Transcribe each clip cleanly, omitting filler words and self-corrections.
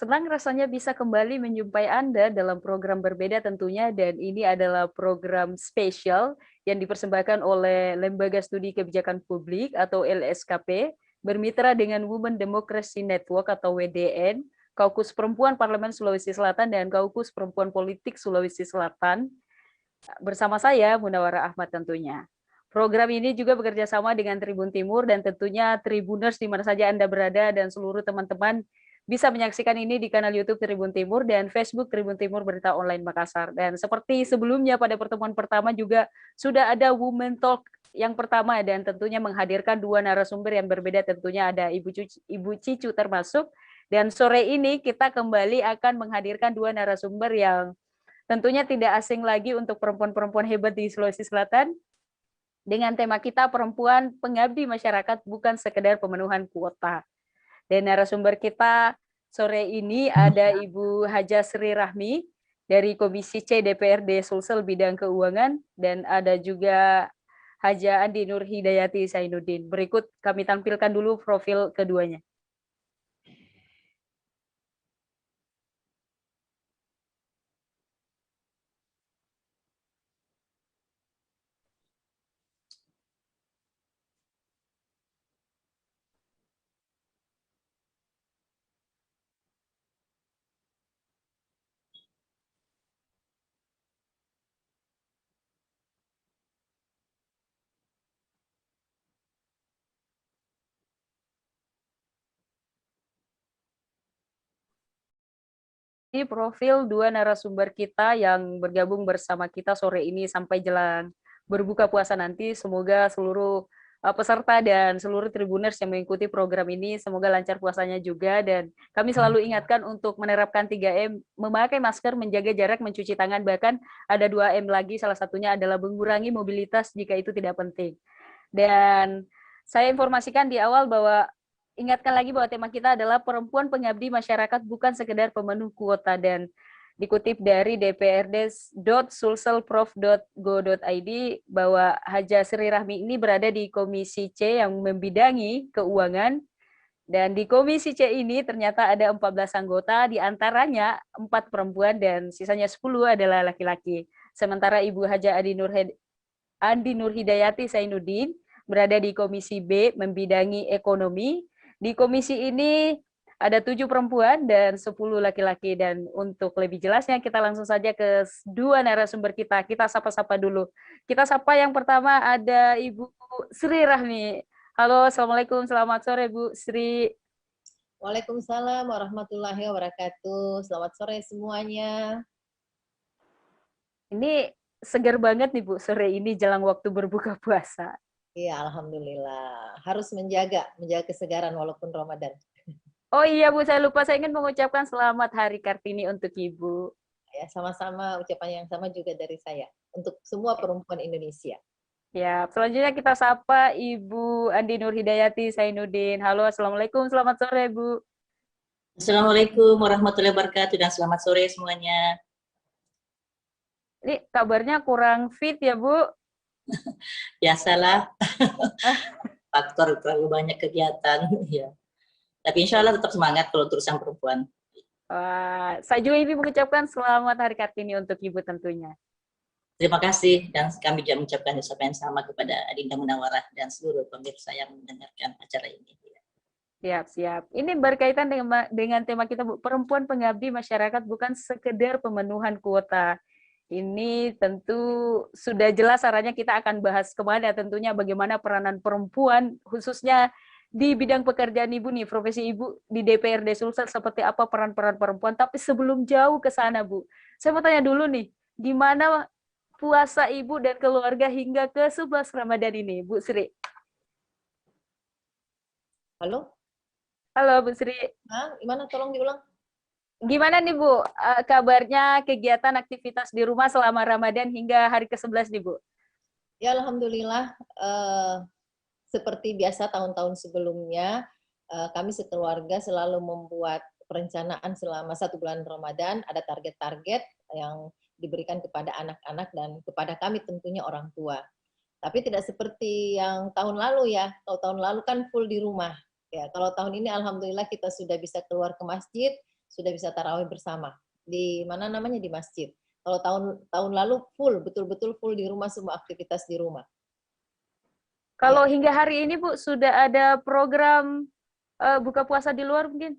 senang rasanya bisa kembali menjumpai Anda dalam program berbeda tentunya, dan ini adalah program spesial yang dipersembahkan oleh Lembaga Studi Kebijakan Publik atau LSKP, bermitra dengan Women Democracy Network atau WDN, Kaukus Perempuan Parlemen Sulawesi Selatan, dan Kaukus Perempuan Politik Sulawesi Selatan, bersama saya, Munawara Ahmad tentunya. Program ini juga bekerja sama dengan Tribun Timur, dan tentunya Tribuners di mana saja Anda berada dan seluruh teman-teman bisa menyaksikan ini di kanal YouTube Tribun Timur dan Facebook Tribun Timur Berita Online Makassar. Dan seperti sebelumnya pada pertemuan pertama juga sudah ada Women Talk yang pertama, dan tentunya menghadirkan dua narasumber yang berbeda, tentunya ada Ibu Cicu termasuk. Dan sore ini kita kembali akan menghadirkan dua narasumber yang tentunya tidak asing lagi untuk perempuan-perempuan hebat di Sulawesi Selatan, dengan tema kita perempuan pengabdi masyarakat bukan sekedar pemenuhan kuota. Dan narasumber kita sore ini ada Ibu Haja Sri Rahmi dari Komisi C DPRD Sulsel bidang keuangan, dan ada juga Haja Andi Nur Hidayati Zainuddin. Berikut kami tampilkan dulu profil keduanya. Ini profil dua narasumber kita yang bergabung bersama kita sore ini sampai jelang berbuka puasa nanti. Semoga seluruh peserta dan seluruh tribuners yang mengikuti program ini semoga lancar puasanya juga, dan kami selalu ingatkan untuk menerapkan 3M, memakai masker, menjaga jarak, mencuci tangan, bahkan ada 2M lagi, salah satunya adalah mengurangi mobilitas jika itu tidak penting. Dan saya informasikan di awal bahwa ingatkan lagi bahwa tema kita adalah perempuan pengabdi masyarakat bukan sekedar pemenuh kuota, dan dikutip dari dprd.sulselprof.go.id bahwa Haja Sri Rahmi ini berada di Komisi C yang membidangi keuangan, dan di Komisi C ini ternyata ada 14 anggota, di antaranya 4 perempuan dan sisanya 10 adalah laki-laki. Sementara Ibu Haja Andi Nur Hidayati Zainuddin berada di Komisi B membidangi ekonomi. Di komisi ini ada 7 perempuan dan 10 laki-laki. Dan untuk lebih jelasnya kita langsung saja ke dua narasumber kita. Kita sapa-sapa dulu. Kita sapa yang pertama ada Ibu Sri Rahmi. Halo, Assalamualaikum. Selamat sore Bu Sri. Waalaikumsalam warahmatullahi wabarakatuh. Selamat sore semuanya. Ini segar banget nih Bu sore ini jelang waktu berbuka puasa. Iya, alhamdulillah. Harus menjaga kesegaran walaupun Ramadan. Oh iya Bu, saya lupa, saya ingin mengucapkan selamat Hari Kartini untuk Ibu. Ya, sama-sama ucapan yang sama juga dari saya untuk semua perempuan Indonesia. Ya, selanjutnya kita sapa Ibu Andi Nur Hidayati Zainuddin. Halo, Assalamualaikum, selamat sore Bu. Assalamualaikum warahmatullahi wabarakatuh dan selamat sore semuanya. Ini kabarnya kurang fit ya Bu? Biasalah, faktor terlalu banyak kegiatan. Ya. Tapi insya Allah tetap semangat kalau urusan perempuan. Wah, saya juga ini mengucapkan selamat Hari Kartini untuk Ibu tentunya. Terima kasih, dan kami juga mengucapkan ucapan yang sama kepada Adinda Munawarah dan seluruh pemirsa yang mendengarkan acara ini. Siap. Ini berkaitan dengan tema kita Bu, perempuan pengabdi masyarakat bukan sekedar pemenuhan kuota. Ini tentu sudah jelas arahnya, kita akan bahas kemana, tentunya bagaimana peranan perempuan, khususnya di bidang pekerjaan Ibu nih, profesi Ibu di DPRD Sulsel, seperti apa peran-peran perempuan. Tapi sebelum jauh ke sana Bu, saya mau tanya dulu nih, gimana puasa Ibu dan keluarga hingga ke 11 Ramadan ini, Bu Sri? Halo? Halo Bu Sri. Gimana? Tolong diulang. Gimana nih Bu, kabarnya kegiatan aktivitas di rumah selama Ramadan hingga hari ke-11 nih Bu? Ya, alhamdulillah. Seperti biasa tahun-tahun sebelumnya, kami sekeluarga selalu membuat perencanaan selama 1 bulan Ramadan, ada target-target yang diberikan kepada anak-anak dan kepada kami tentunya orang tua. Tapi tidak seperti yang tahun lalu ya, kalau tahun lalu kan full di rumah. Ya, kalau tahun ini alhamdulillah kita sudah bisa keluar ke masjid, sudah bisa tarawih bersama di mana namanya di masjid. Kalau tahun lalu full, betul-betul full di rumah, semua aktivitas di rumah. Kalau hingga hari ini Bu sudah ada program buka puasa di luar mungkin?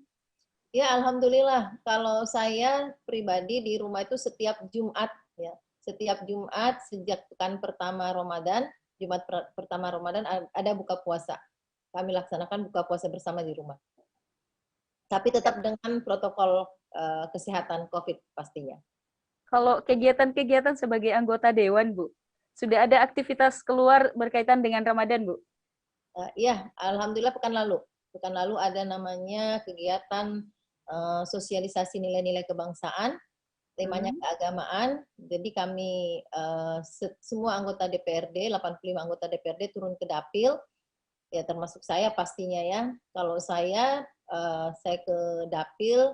Ya, alhamdulillah. Kalau saya pribadi di rumah itu setiap Jumat, ya, setiap Jumat sejak pekan pertama Ramadan, Jumat pertama Ramadan ada buka puasa. Kami laksanakan buka puasa bersama di rumah. Tapi tetap dengan protokol kesehatan COVID pastinya. Kalau kegiatan-kegiatan sebagai anggota dewan, Bu, sudah ada aktivitas keluar berkaitan dengan Ramadan, Bu? Iya, alhamdulillah pekan lalu. Pekan lalu ada namanya kegiatan sosialisasi nilai-nilai kebangsaan, temanya keagamaan. Jadi kami semua anggota DPRD, 85 anggota DPRD turun ke dapil, ya termasuk saya pastinya ya. Kalau saya ke dapil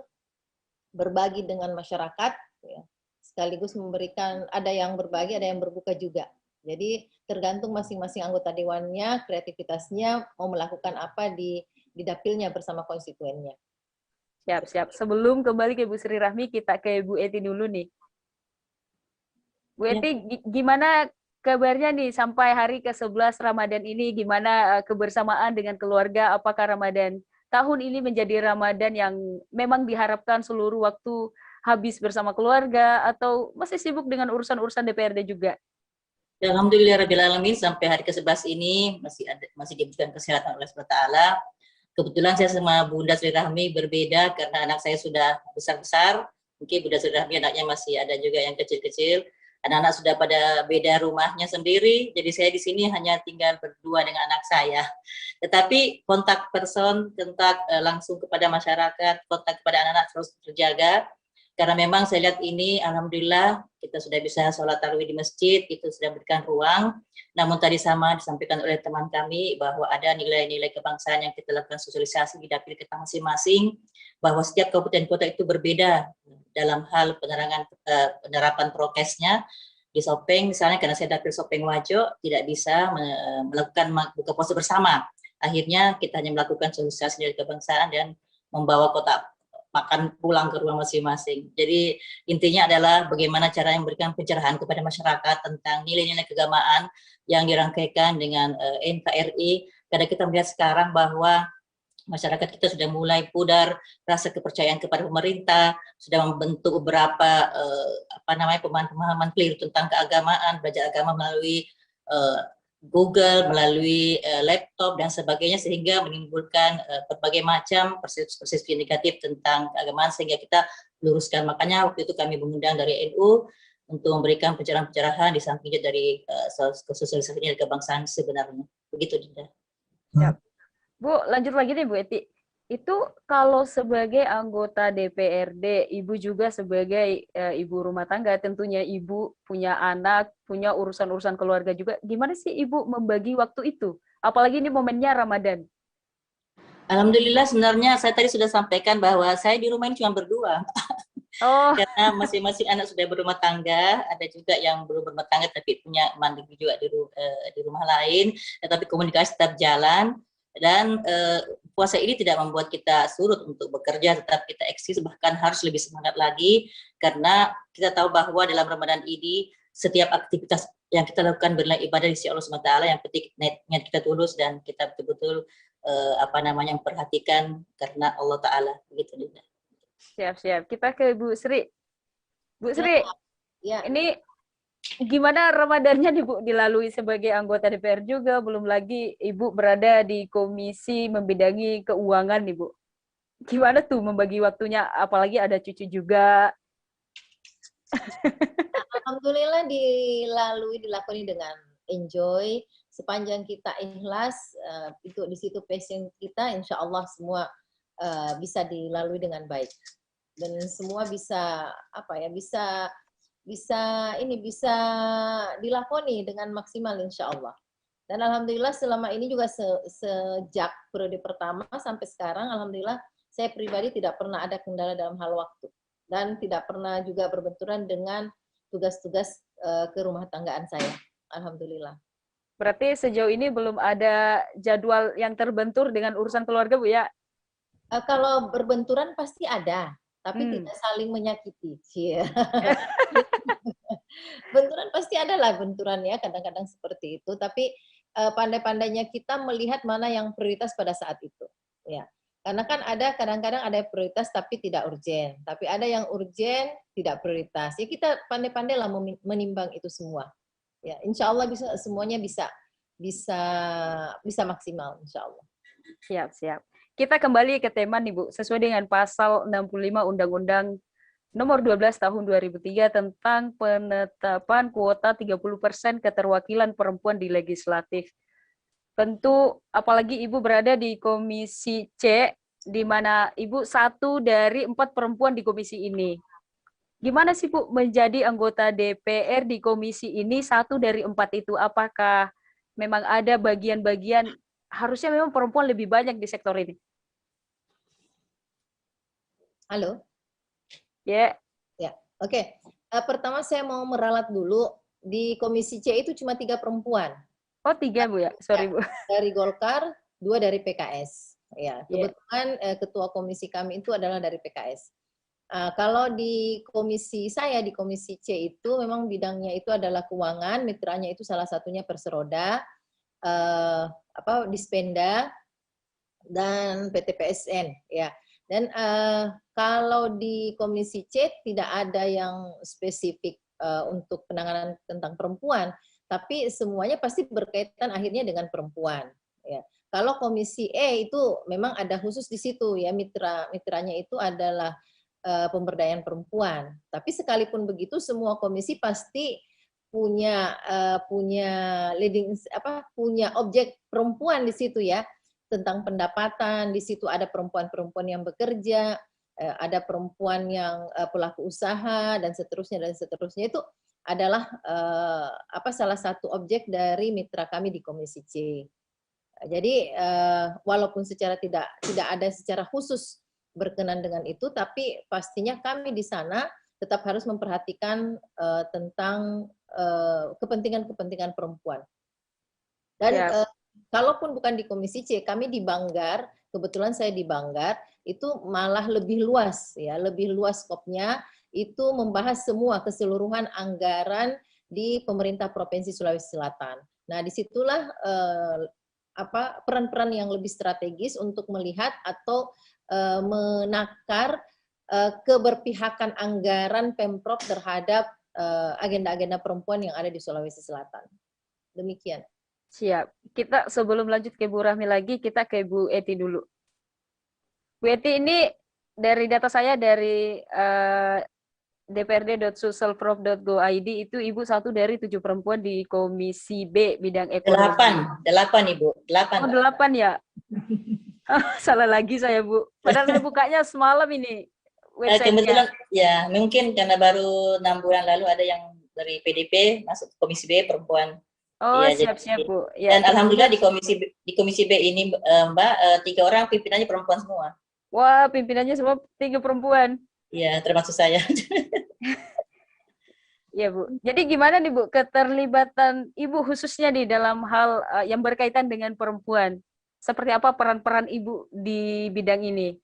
berbagi dengan masyarakat, ya, sekaligus memberikan, ada yang berbagi, ada yang berbuka juga. Jadi tergantung masing-masing anggota dewannya, kreativitasnya mau melakukan apa di dapilnya bersama konstituennya. Siap. Sebelum kembali ke Bu Sri Rahmi, kita ke Bu Eti dulu nih. Bu Eti, gimana kabarnya nih sampai hari ke-11 Ramadan ini? Gimana kebersamaan dengan keluarga? Apakah Ramadan tahun ini menjadi Ramadan yang memang diharapkan seluruh waktu habis bersama keluarga, atau masih sibuk dengan urusan-urusan DPRD juga? Alhamdulillah alamin, sampai hari ke-11 ini masih diberikan kesehatan oleh Allah. Kebetulan saya sama Bunda Sri Rahmi berbeda karena anak saya sudah besar-besar. Mungkin Bunda Sri Rahmi anaknya masih ada juga yang kecil-kecil. Anak-anak sudah pada beda rumahnya sendiri. Jadi saya di sini hanya tinggal berdua dengan anak saya. Tetapi kontak langsung kepada masyarakat, kontak kepada anak-anak terus terjaga. Karena memang saya lihat ini, alhamdulillah kita sudah bisa sholat tarawih di masjid, itu sudah memberikan ruang. Namun tadi sama disampaikan oleh teman kami bahwa ada nilai-nilai kebangsaan yang kita lakukan sosialisasi di dapil kita masing-masing, bahwa setiap kabupaten kota itu berbeda dalam hal penerapan prokesnya. Di Sopeng misalnya, karena saya dapil Sopeng Wajo, tidak bisa melakukan buka puasa bersama. Akhirnya kita hanya melakukan sosialisasi nilai kebangsaan dan membawa kotak makan pulang ke rumah masing-masing. Jadi intinya adalah bagaimana cara yang memberikan pencerahan kepada masyarakat tentang nilai-nilai keagamaan yang dirangkaikan dengan NKRI. Karena kita melihat sekarang bahwa masyarakat kita sudah mulai pudar rasa kepercayaan kepada pemerintah, sudah membentuk beberapa pemahaman keliru tentang keagamaan, belajar agama melalui Google, melalui laptop dan sebagainya, sehingga menimbulkan berbagai macam persepsi negatif tentang keagamaan, sehingga kita luruskan. Makanya waktu itu kami mengundang dari NU untuk memberikan pencerahan-pencerahan di samping dari sosialisasi dari kebangsaan sebenarnya. Begitu, Dinda. Siap. Bu, lanjut lagi nih Bu Eti. Itu kalau sebagai anggota DPRD, Ibu juga sebagai ibu rumah tangga, tentunya Ibu punya anak, punya urusan-urusan keluarga juga. Gimana sih Ibu membagi waktu itu? Apalagi ini momennya Ramadan. Alhamdulillah, sebenarnya saya tadi sudah sampaikan bahwa saya di rumah ini cuma berdua. Oh. Karena masing-masing anak sudah berumah tangga, ada juga yang belum berumah tangga tapi punya mandiri juga di rumah lain, tetapi komunikasi tetap jalan. Dan puasa ini tidak membuat kita surut untuk bekerja, tetap kita eksis, bahkan harus lebih semangat lagi, karena kita tahu bahwa dalam Ramadan ini setiap aktivitas yang kita lakukan bernilai ibadah di sisi Allah SWT, yang penting niat kita tulus dan kita betul-betul memperhatikan karena Allah Ta'ala. Begitu, Dinda. Siap. Kita ke Bu Sri. Bu Sri, ya. Ini gimana Ramadannya nih Bu dilalui sebagai anggota DPR juga, belum lagi Ibu berada di komisi membidangi keuangan nih Bu. Gimana tuh membagi waktunya, apalagi ada cucu juga. Alhamdulillah dilakoni dengan enjoy, sepanjang kita ikhlas, itu di situ passion kita, insya Allah semua bisa dilalui dengan baik. Dan semua bisa bisa dilakoni dengan maksimal insya Allah. Dan alhamdulillah selama ini juga sejak periode pertama sampai sekarang, alhamdulillah saya pribadi tidak pernah ada kendala dalam hal waktu dan tidak pernah juga berbenturan dengan tugas-tugas ke rumah tanggaan saya. Alhamdulillah. Berarti sejauh ini belum ada jadwal yang terbentur dengan urusan keluarga Bu ya? Kalau berbenturan pasti ada. tapi tidak saling menyakiti. Cie. Benturan pasti ada lah benturan ya, kadang-kadang seperti itu. Tapi pandai-pandainya kita melihat mana yang prioritas pada saat itu. Ya, karena kan ada kadang-kadang ada yang prioritas tapi tidak urgen, tapi ada yang urgen tidak prioritas. Ya kita pandai-pandai lah menimbang itu semua. Ya, insya Allah bisa semuanya bisa maksimal, insya Allah. Siap, siap. Kita kembali ke tema nih, Bu. Sesuai dengan pasal 65 Undang-Undang Nomor 12 Tahun 2003 tentang penetapan kuota 30% keterwakilan perempuan di legislatif. Tentu, apalagi Ibu berada di Komisi C, di mana Ibu satu dari 4 perempuan di komisi ini. Gimana sih, Bu, menjadi anggota DPR di komisi ini satu dari 4 itu? Apakah memang ada bagian-bagian harusnya memang perempuan lebih banyak di sektor ini? Halo? Ya. Ya, oke. Pertama saya mau meralat dulu, di Komisi C itu cuma 3 perempuan. Oh 3 Bu ya, sorry Bu. Dari Golkar, 2 dari PKS. Ya, kebetulan ketua komisi kami itu adalah dari PKS. Kalau di komisi saya, di Komisi C itu memang bidangnya itu adalah keuangan, mitranya itu salah satunya Perseroda, Dispenda, dan PT PSN. Ya. Dan kalau di Komisi C tidak ada yang spesifik untuk penanganan tentang perempuan, tapi semuanya pasti berkaitan akhirnya dengan perempuan. Ya. Kalau Komisi E itu memang ada khusus di situ ya, mitranya itu adalah pemberdayaan perempuan. Tapi sekalipun begitu semua komisi pasti punya punya objek perempuan di situ ya, tentang pendapatan. Di situ ada perempuan-perempuan yang bekerja, ada perempuan yang pelaku usaha dan seterusnya itu adalah salah satu objek dari mitra kami di Komisi C. Jadi walaupun secara tidak ada secara khusus berkenan dengan itu, tapi pastinya kami di sana tetap harus memperhatikan tentang kepentingan perempuan. Dan kalaupun bukan di Komisi C, kami di Banggar, kebetulan saya di Banggar, itu malah lebih luas ya, lebih luas skopnya, itu membahas semua keseluruhan anggaran di pemerintah Provinsi Sulawesi Selatan. Nah, disitulah peran-peran yang lebih strategis untuk melihat atau menakar keberpihakan anggaran Pemprov terhadap agenda-agenda perempuan yang ada di Sulawesi Selatan. Demikian. Siap. Kita sebelum lanjut ke Bu Rahmi lagi, kita ke Bu Eti dulu. Bu Eti ini dari data saya dari dprd.suselprof.go.id itu Ibu satu dari 7 perempuan di Komisi B bidang ekonomi. 8 Ibu. 8. Oh 8 ya? Salah lagi saya Bu. Padahal saya bukanya semalam ini. Kebetulan ya mungkin karena baru 6 bulan lalu ada yang dari PDP masuk Komisi B perempuan. Oh ya, siap Bu. Ya, dan alhamdulillah di Komisi B ini Mbak 3 orang pimpinannya perempuan semua. Wah, pimpinannya semua 3 perempuan. Iya, termasuk saya. Ya Bu. Jadi gimana nih Bu keterlibatan Ibu khususnya di dalam hal yang berkaitan dengan perempuan? Seperti apa peran-peran Ibu di bidang ini?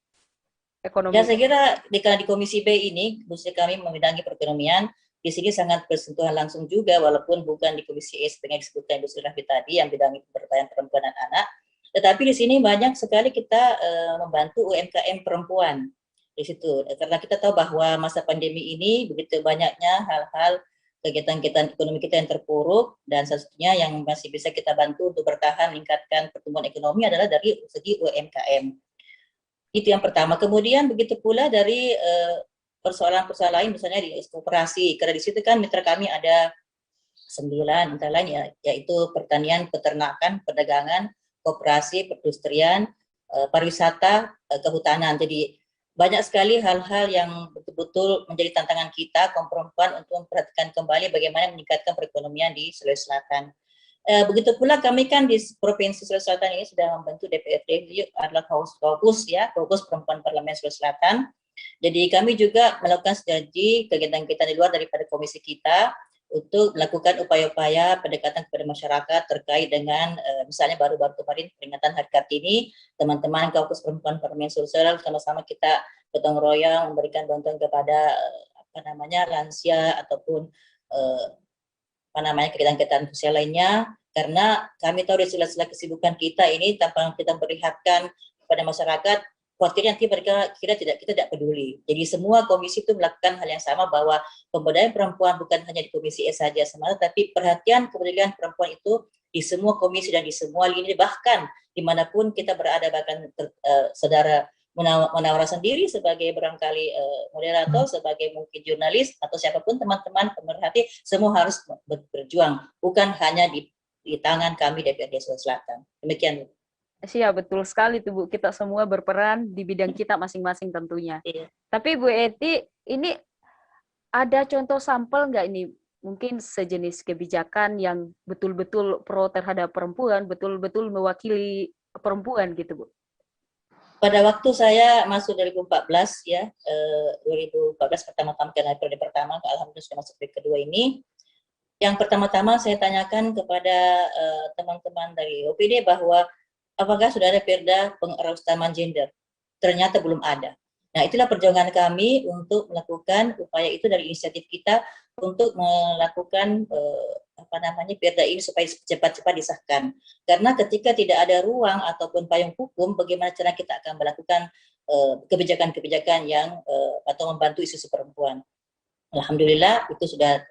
Ekonomi. Ya, saya kira di Komisi B ini, khususnya kami membidangi perekonomian, di sini sangat bersentuhan langsung juga, walaupun bukan di Komisi E seperti yang disebutkan Ibu Surafi tadi, yang bidangi pemberdayaan perempuan dan anak, tetapi di sini banyak sekali kita membantu UMKM perempuan di situ, karena kita tahu bahwa masa pandemi ini begitu banyaknya hal-hal kegiatan-kegiatan ekonomi kita yang terpuruk, dan satunya yang masih bisa kita bantu untuk bertahan meningkatkan pertumbuhan ekonomi adalah dari segi UMKM. Itu yang pertama. Kemudian begitu pula dari persoalan-persoalan lain, misalnya di koperasi, karena di situ kan mitra kami ada 9 antara lain ya, yaitu pertanian, peternakan, perdagangan, koperasi, perindustrian, pariwisata, kehutanan. Jadi banyak sekali hal-hal yang betul-betul menjadi tantangan kita kaum perempuan untuk memperhatikan kembali bagaimana meningkatkan perekonomian di Sulawesi Selatan. Begitu pula kami kan di Provinsi Sulawesi Selatan ini sudah membentuk DPRD adalah fokus perempuan Parlemen Sulawesi Selatan. Jadi kami juga melakukan sinergi kegiatan kita di luar daripada komisi kita untuk melakukan upaya-upaya pendekatan kepada masyarakat terkait dengan misalnya baru-baru kemarin peringatan Hari Kartini, teman-teman Kaukus Perempuan Parlemen Sulsel sama-sama kita gotong royong memberikan bantuan kepada lansia ataupun kegiatan-kegiatan sosial lainnya, karena kami tahu di sela-sela kesibukan kita ini tanpa kita memperlihatkan kepada masyarakat, khawatirnya nanti mereka kita tidak peduli. Jadi semua komisi itu melakukan hal yang sama, bahwa pemberdayaan perempuan bukan hanya di komisi E saja semata, tapi perhatian kepedulian perempuan itu di semua komisi dan di semua lini, bahkan dimanapun kita berada, bahkan saudara Munawwarah sendiri sebagai barangkali moderator, sebagai mungkin jurnalis atau siapapun teman-teman pemerhati, semua harus berjuang, bukan hanya di tangan kami DPRD Sulawesi Selatan. Demikian. Siap, betul sekali tuh Bu. Kita semua berperan di bidang kita masing-masing tentunya. Iya. Tapi Bu Eti, ini ada contoh sampel nggak ini? Mungkin sejenis kebijakan yang betul-betul pro terhadap perempuan, betul-betul mewakili perempuan gitu Bu? Pada waktu saya masuk 2014 ya, 2014 pertama-tama karena periode pertama, alhamdulillah sudah masuk periode kedua ini. Yang pertama-tama saya tanyakan kepada teman-teman dari OPD bahwa apakah sudah ada perda pengutamaan gender? Ternyata belum ada. Nah, itulah perjuangan kami untuk melakukan upaya itu dari inisiatif kita untuk melakukan perda ini supaya cepat-cepat disahkan. Karena ketika tidak ada ruang ataupun payung hukum, bagaimana cara kita akan melakukan kebijakan-kebijakan yang atau membantu isu perempuan. Alhamdulillah itu sudah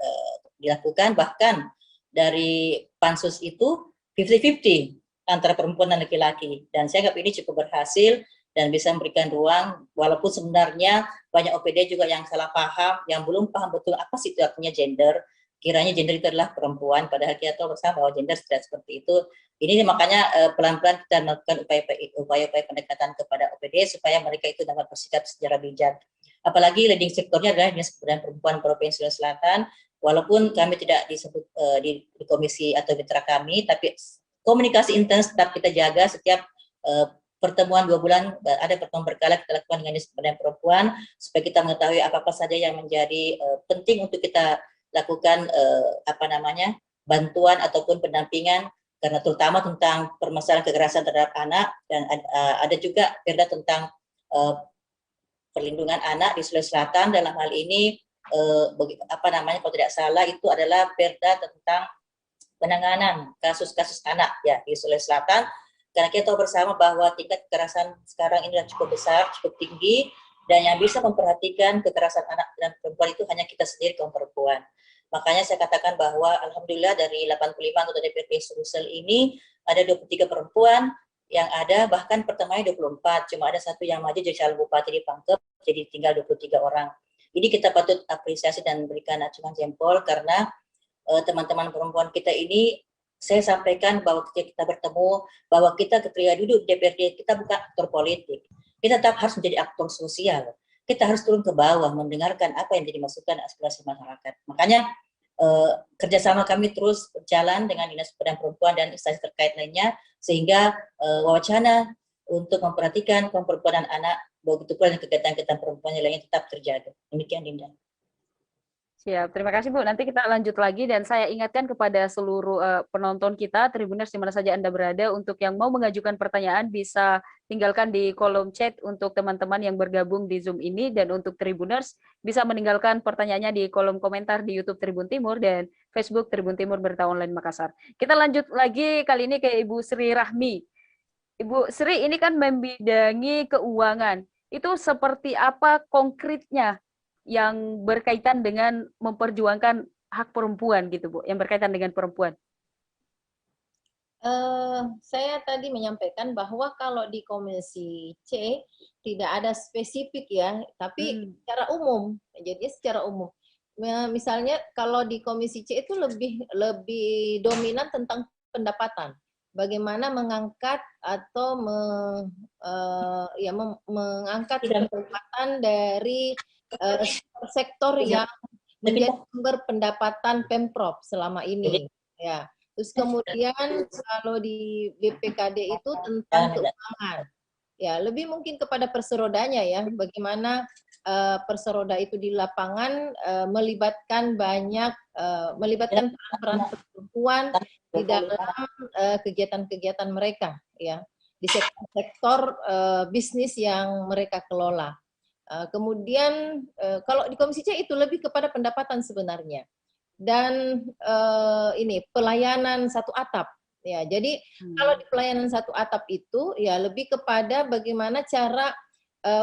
dilakukan, bahkan dari pansus itu 50-50 antara perempuan dan laki-laki, dan saya anggap ini cukup berhasil dan bisa memberikan ruang, walaupun sebenarnya banyak OPD juga yang salah paham, yang belum paham betul apa sih itu artinya gender, kiranya gender itu adalah perempuan, padahal kita tahu bersama bahwa gender tidak seperti itu. Ini makanya pelan-pelan kita melakukan upaya-upaya pendekatan kepada OPD supaya mereka itu dapat bersikap secara bijak. Apalagi leading sektornya adalah Dinas Pemberdayaan Perempuan Provinsi Sulawesi Selatan, walaupun kami tidak disebut di komisi atau mitra kami, tapi komunikasi intens tetap kita jaga setiap pertemuan 2 bulan, ada pertemuan berkala kita lakukan dengan Dinas Pemberdayaan Perempuan supaya kita mengetahui apa saja yang menjadi penting untuk kita lakukan bantuan ataupun pendampingan, karena terutama tentang permasalahan kekerasan terhadap anak, dan ada juga perda tentang perlindungan anak di Sulawesi Selatan. Dalam hal ini kalau tidak salah itu adalah perda tentang penanganan kasus-kasus anak ya di Sulawesi Selatan, karena kita tahu bersama bahwa tingkat kekerasan sekarang ini cukup besar, cukup tinggi, dan yang bisa memperhatikan kekerasan anak dan perempuan itu hanya kita sendiri, kaum perempuan. Makanya saya katakan bahwa alhamdulillah dari 85 anggota DPRD Sulsel ini ada 23 perempuan yang ada, bahkan pertamanya 24, cuma ada satu yang maju jadi calon bupati di Pangkep, jadi tinggal 23 orang. Ini kita patut apresiasi dan berikan acungan jempol, karena teman-teman perempuan kita ini, saya sampaikan bahwa ketika kita bertemu, bahwa kita ketika duduk di DPRD, kita bukan aktor politik, kita tetap harus menjadi aktor sosial. Kita harus turun ke bawah, mendengarkan apa yang jadi masukan aspirasi masyarakat. Makanya kerjasama kami terus berjalan dengan Dinas Pemberdayaan Perempuan dan instansi terkait lainnya, sehingga wacana untuk memperhatikan kaum perempuan dan anak, begitu pula kegiatan-kegiatan perempuan yang lainnya tetap terjaga. Demikian, Dinda. Siap, terima kasih Bu. Nanti kita lanjut lagi, dan saya ingatkan kepada seluruh penonton kita, Tribuners di mana saja Anda berada, untuk yang mau mengajukan pertanyaan bisa tinggalkan di kolom chat untuk teman-teman yang bergabung di Zoom ini, dan untuk Tribuners bisa meninggalkan pertanyaannya di kolom komentar di YouTube Tribun Timur dan Facebook Tribun Timur Berita Online Makassar. Kita lanjut lagi kali ini ke Ibu Sri Rahmi. Ibu Sri ini kan membidangi keuangan. Itu seperti apa konkretnya yang berkaitan dengan memperjuangkan hak perempuan gitu Bu, yang berkaitan dengan perempuan? Saya tadi menyampaikan bahwa kalau di Komisi C tidak ada spesifik ya, tapi secara umum, jadi secara umum. Misalnya kalau di Komisi C itu lebih dominan tentang pendapatan. Bagaimana mengangkat atau mengangkat pendapatan dari sektor yang menjadi sumber pendapatan Pemprov selama ini, ya. Terus kemudian kalau di BPKD itu tentang keuangan, ya lebih mungkin kepada perserodanya ya, bagaimana perseroda itu di lapangan melibatkan banyak melibatkan peran-peran perempuan di dalam kegiatan-kegiatan mereka, ya, di sektor bisnis yang mereka kelola. Kemudian kalau di Komisi C itu lebih kepada pendapatan sebenarnya, dan ini pelayanan satu atap, ya. Jadi kalau di pelayanan satu atap itu ya lebih kepada bagaimana cara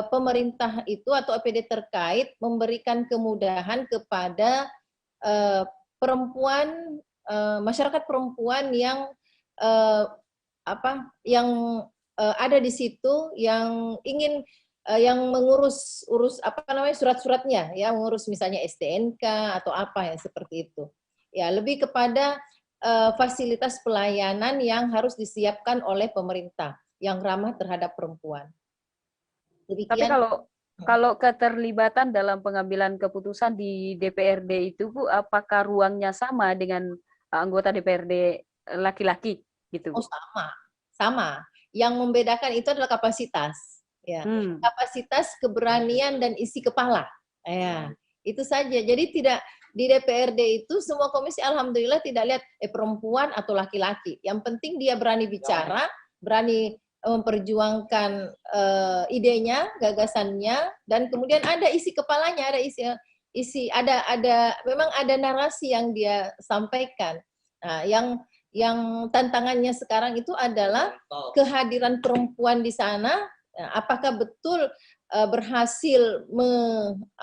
pemerintah itu atau APD terkait memberikan kemudahan kepada perempuan, masyarakat perempuan yang ada di situ, yang ingin yang mengurus surat-suratnya, ya, mengurus misalnya STNK atau apa ya seperti itu. Ya, lebih kepada fasilitas pelayanan yang harus disiapkan oleh pemerintah yang ramah terhadap perempuan. Tapi kalau keterlibatan dalam pengambilan keputusan di DPRD itu, Bu, apakah ruangnya sama dengan anggota DPRD laki-laki gitu? Oh, sama. Yang membedakan itu adalah kapasitas, ya. Kapasitas, keberanian, dan isi kepala. Ya, itu saja. Jadi tidak di DPRD itu semua komisi alhamdulillah tidak lihat perempuan atau laki-laki. Yang penting dia berani bicara, berani memperjuangkan idenya, gagasannya, dan kemudian ada isi kepalanya, memang ada narasi yang dia sampaikan. Nah, yang tantangannya sekarang itu adalah kehadiran perempuan di sana, apakah betul berhasil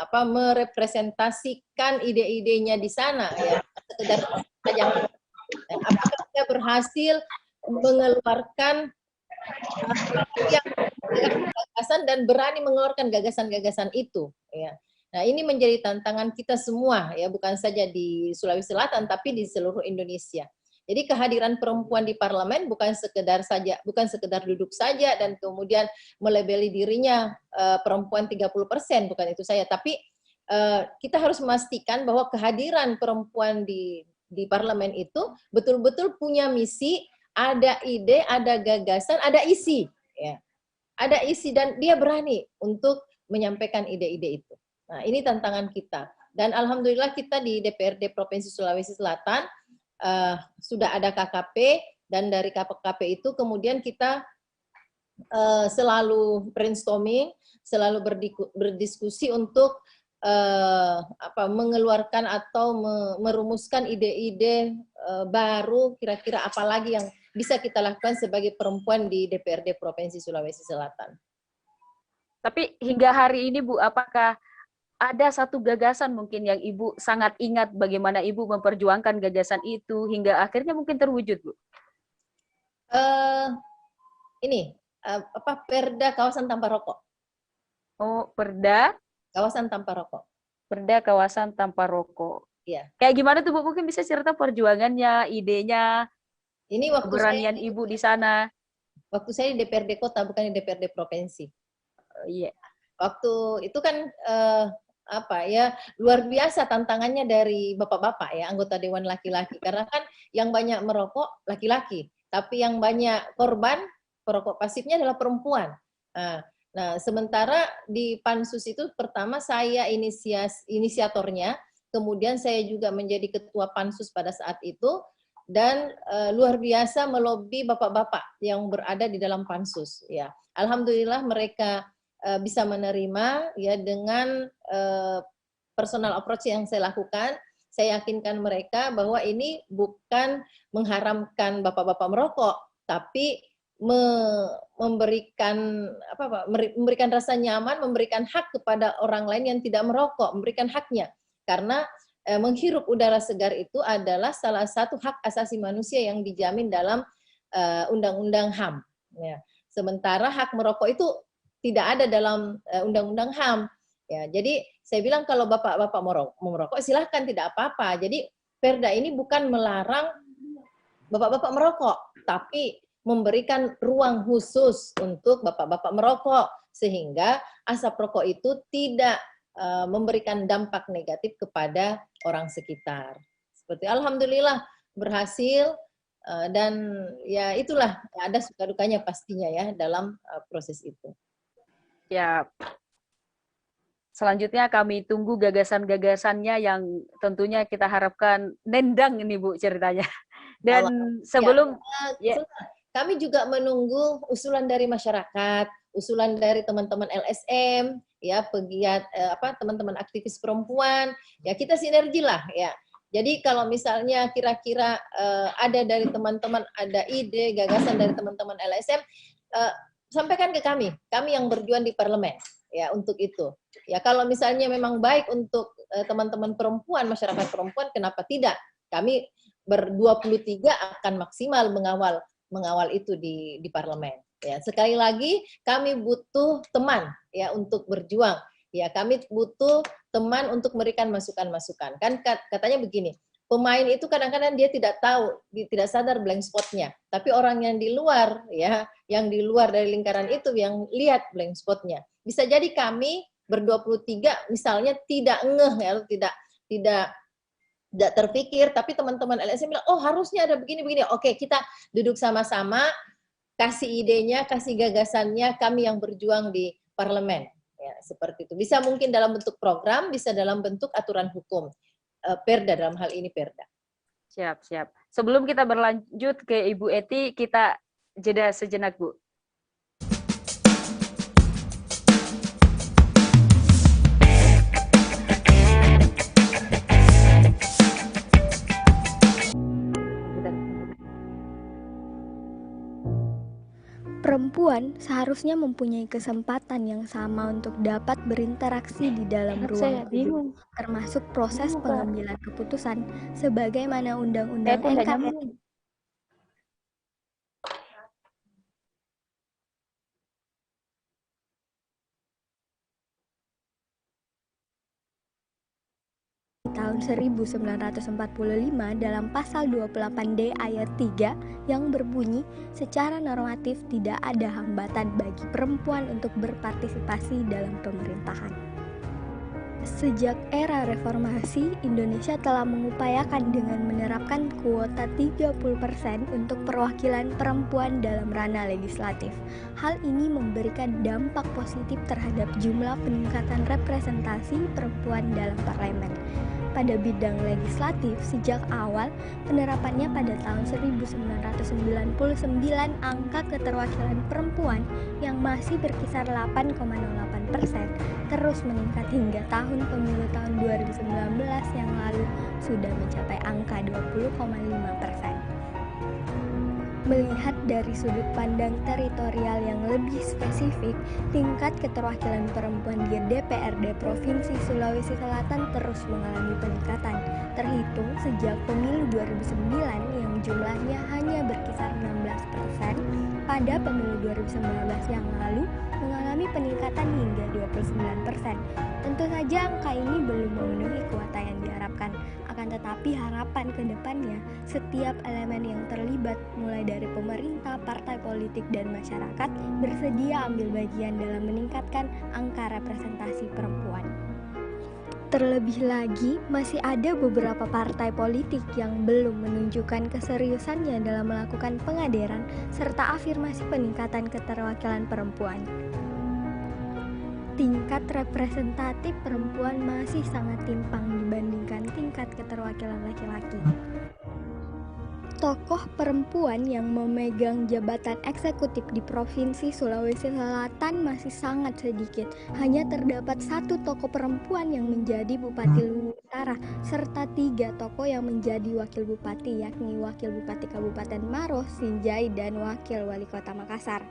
merepresentasikan ide-idenya di sana, ya, sekedar saja. Apakah dia berhasil mengeluarkan gagasan dan berani mengeluarkan gagasan-gagasan itu, ya. Nah, ini menjadi tantangan kita semua, ya, bukan saja di Sulawesi Selatan tapi di seluruh Indonesia. Jadi kehadiran perempuan di parlemen bukan sekedar duduk saja dan kemudian melabeli dirinya perempuan 30%, bukan itu saja, tapi kita harus memastikan bahwa kehadiran perempuan di parlemen itu betul-betul punya misi, ada ide, ada gagasan, ada isi, ya. Ada isi dan dia berani untuk menyampaikan ide-ide itu. Nah, ini tantangan kita. Dan alhamdulillah kita di DPRD Provinsi Sulawesi Selatan sudah ada KKP, dan dari KKP itu kemudian kita selalu brainstorming, selalu berdiskusi untuk mengeluarkan atau merumuskan ide-ide baru, kira-kira apa lagi yang bisa kita lakukan sebagai perempuan di DPRD Provinsi Sulawesi Selatan. Tapi hingga hari ini, Bu, apakah ada satu gagasan mungkin yang Ibu sangat ingat bagaimana Ibu memperjuangkan gagasan itu hingga akhirnya mungkin terwujud, Bu? Perda kawasan tanpa rokok. Oh, perda kawasan tanpa rokok. Perda kawasan tanpa rokok. Iya. Kayak gimana tuh, Bu? Mungkin bisa cerita perjuangannya, idenya, ini waktu keberanian Ibu di sana. Waktu saya di DPRD Kota, bukan di DPRD Provinsi. Iya. Waktu itu kan luar biasa tantangannya dari bapak-bapak, ya, anggota dewan laki-laki, karena kan yang banyak merokok laki-laki, tapi yang banyak korban perokok pasifnya adalah perempuan. Nah, sementara di pansus itu pertama saya inisiatornya, kemudian saya juga menjadi ketua pansus pada saat itu, dan luar biasa melobi bapak-bapak yang berada di dalam pansus, ya. Alhamdulillah mereka bisa menerima, ya, dengan personal approach yang saya lakukan. Saya yakinkan mereka bahwa ini bukan mengharamkan bapak-bapak merokok, tapi memberikan rasa nyaman, memberikan hak kepada orang lain yang tidak merokok, memberikan haknya, karena menghirup udara segar itu adalah salah satu hak asasi manusia yang dijamin dalam Undang-Undang HAM. Ya. Sementara hak merokok itu tidak ada dalam Undang-Undang HAM. Ya, jadi saya bilang kalau bapak-bapak mau merokok silahkan, tidak apa-apa. Jadi perda ini bukan melarang bapak-bapak merokok, tapi memberikan ruang khusus untuk bapak-bapak merokok sehingga asap rokok itu tidak memberikan dampak negatif kepada orang sekitar. Seperti alhamdulillah berhasil, dan ya itulah ada suka dukanya pastinya, ya, dalam proses itu. Ya. selanjutnya kami tunggu gagasan-gagasannya yang tentunya kita harapkan nendang ini Bu ceritanya. Dan sebelum kami juga menunggu usulan dari masyarakat, usulan dari teman-teman LSM, ya pegiat teman-teman aktivis perempuan, ya kita sinergi lah ya. Jadi kalau misalnya kira-kira ada dari teman-teman ada ide, gagasan dari teman-teman LSM, sampaikan ke kami yang berjuang di parlemen ya untuk itu. Ya kalau misalnya memang baik untuk teman-teman perempuan, masyarakat perempuan, kenapa tidak? Kami ber-23 akan maksimal mengawal itu di parlemen. Ya, sekali lagi kami butuh teman ya untuk berjuang. Ya, kami butuh teman untuk memberikan masukan-masukan. Kan katanya begini, pemain itu kadang-kadang dia tidak tahu, tidak sadar blank spotnya. Tapi orang yang di luar ya, yang di luar dari lingkaran itu yang lihat blank spotnya. Bisa jadi kami ber-23 misalnya tidak ngeh ya, tidak terpikir, tapi teman-teman LSM bilang, oh harusnya ada begini-begini. Oke, kita duduk sama-sama, kasih idenya, kasih gagasannya, kami yang berjuang di parlemen. Ya, seperti itu. Bisa mungkin dalam bentuk program, bisa dalam bentuk aturan hukum. Perda dalam hal ini Perda. Siap, siap. Sebelum kita berlanjut ke Ibu Eti, kita jeda sejenak, Bu. Perempuan seharusnya mempunyai kesempatan yang sama untuk dapat berinteraksi di dalam ruang publik, termasuk proses pengambilan keputusan, sebagaimana Undang-Undang NKRI. Tahun 1945 dalam pasal 28D ayat 3 yang berbunyi secara normatif tidak ada hambatan bagi perempuan untuk berpartisipasi dalam pemerintahan. Sejak era reformasi, Indonesia telah mengupayakan dengan menerapkan kuota 30% untuk perwakilan perempuan dalam ranah legislatif. Hal ini memberikan dampak positif terhadap jumlah peningkatan representasi perempuan dalam parlemen. Pada bidang legislatif, sejak awal penerapannya pada tahun 1999, angka keterwakilan perempuan yang masih berkisar 8,08% terus meningkat hingga tahun pemilu tahun 2019 yang lalu sudah mencapai angka 20,5%. Melihat dari sudut pandang teritorial yang lebih spesifik, tingkat keterwakilan perempuan di DPRD Provinsi Sulawesi Selatan terus mengalami peningkatan. Terhitung sejak pemilu 2009 yang jumlahnya hanya berkisar 16%, pada pemilu 2019 yang lalu mengalami peningkatan hingga 29%. Tentu saja angka ini belum memenuhi kuota yang diharapkan. Akan tetapi harapan ke depannya, setiap elemen yang terlibat mulai dari pemerintah, partai politik, dan masyarakat bersedia ambil bagian dalam meningkatkan angka representasi perempuan. Terlebih lagi, masih ada beberapa partai politik yang belum menunjukkan keseriusannya dalam melakukan pengadaran serta afirmasi peningkatan keterwakilan perempuan. Tingkat representatif perempuan masih sangat timpang dibandingkan tingkat keterwakilan laki-laki. Tokoh perempuan yang memegang jabatan eksekutif di Provinsi Sulawesi Selatan masih sangat sedikit. Hanya terdapat 1 tokoh perempuan yang menjadi Bupati Luwu Utara, serta 3 tokoh yang menjadi Wakil Bupati, yakni Wakil Bupati Kabupaten Maros, Sinjai, dan Wakil Wali Kota Makassar.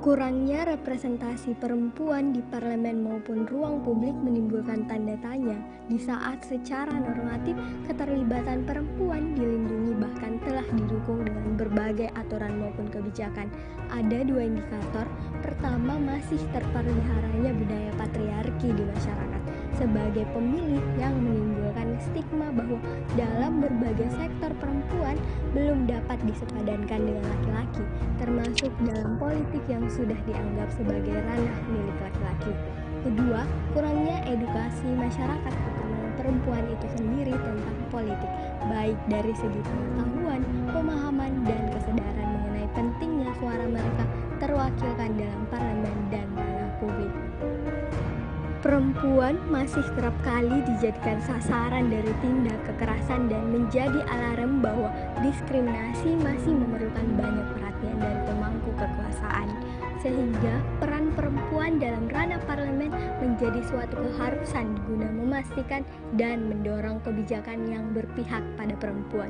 Kurangnya representasi perempuan di parlemen maupun ruang publik menimbulkan tanda tanya di saat secara normatif keterlibatan perempuan dilindungi bahkan telah didukung dengan berbagai aturan maupun kebijakan. Ada 2 indikator. Pertama, masih terpeliharanya budaya patriarki di masyarakat sebagai pemilih yang menimbulkan stigma bahwa dalam berbagai sektor perempuan belum dapat disepadankan dengan laki-laki, termasuk dalam politik yang sudah dianggap sebagai ranah milik laki-laki. Kedua, kurangnya edukasi masyarakat terutama perempuan itu sendiri tentang politik, baik dari segi pengetahuan, pemahaman, dan kesadaran mengenai pentingnya suara mereka terwakilkan dalam parlemen dan ranah publik. Perempuan masih kerap kali dijadikan sasaran dari tindak kekerasan dan menjadi alarm bahwa diskriminasi masih memerlukan banyak perhatian dari pemangku kekuasaan. Sehingga peran perempuan dalam ranah parlemen menjadi suatu keharusan guna memastikan dan mendorong kebijakan yang berpihak pada perempuan.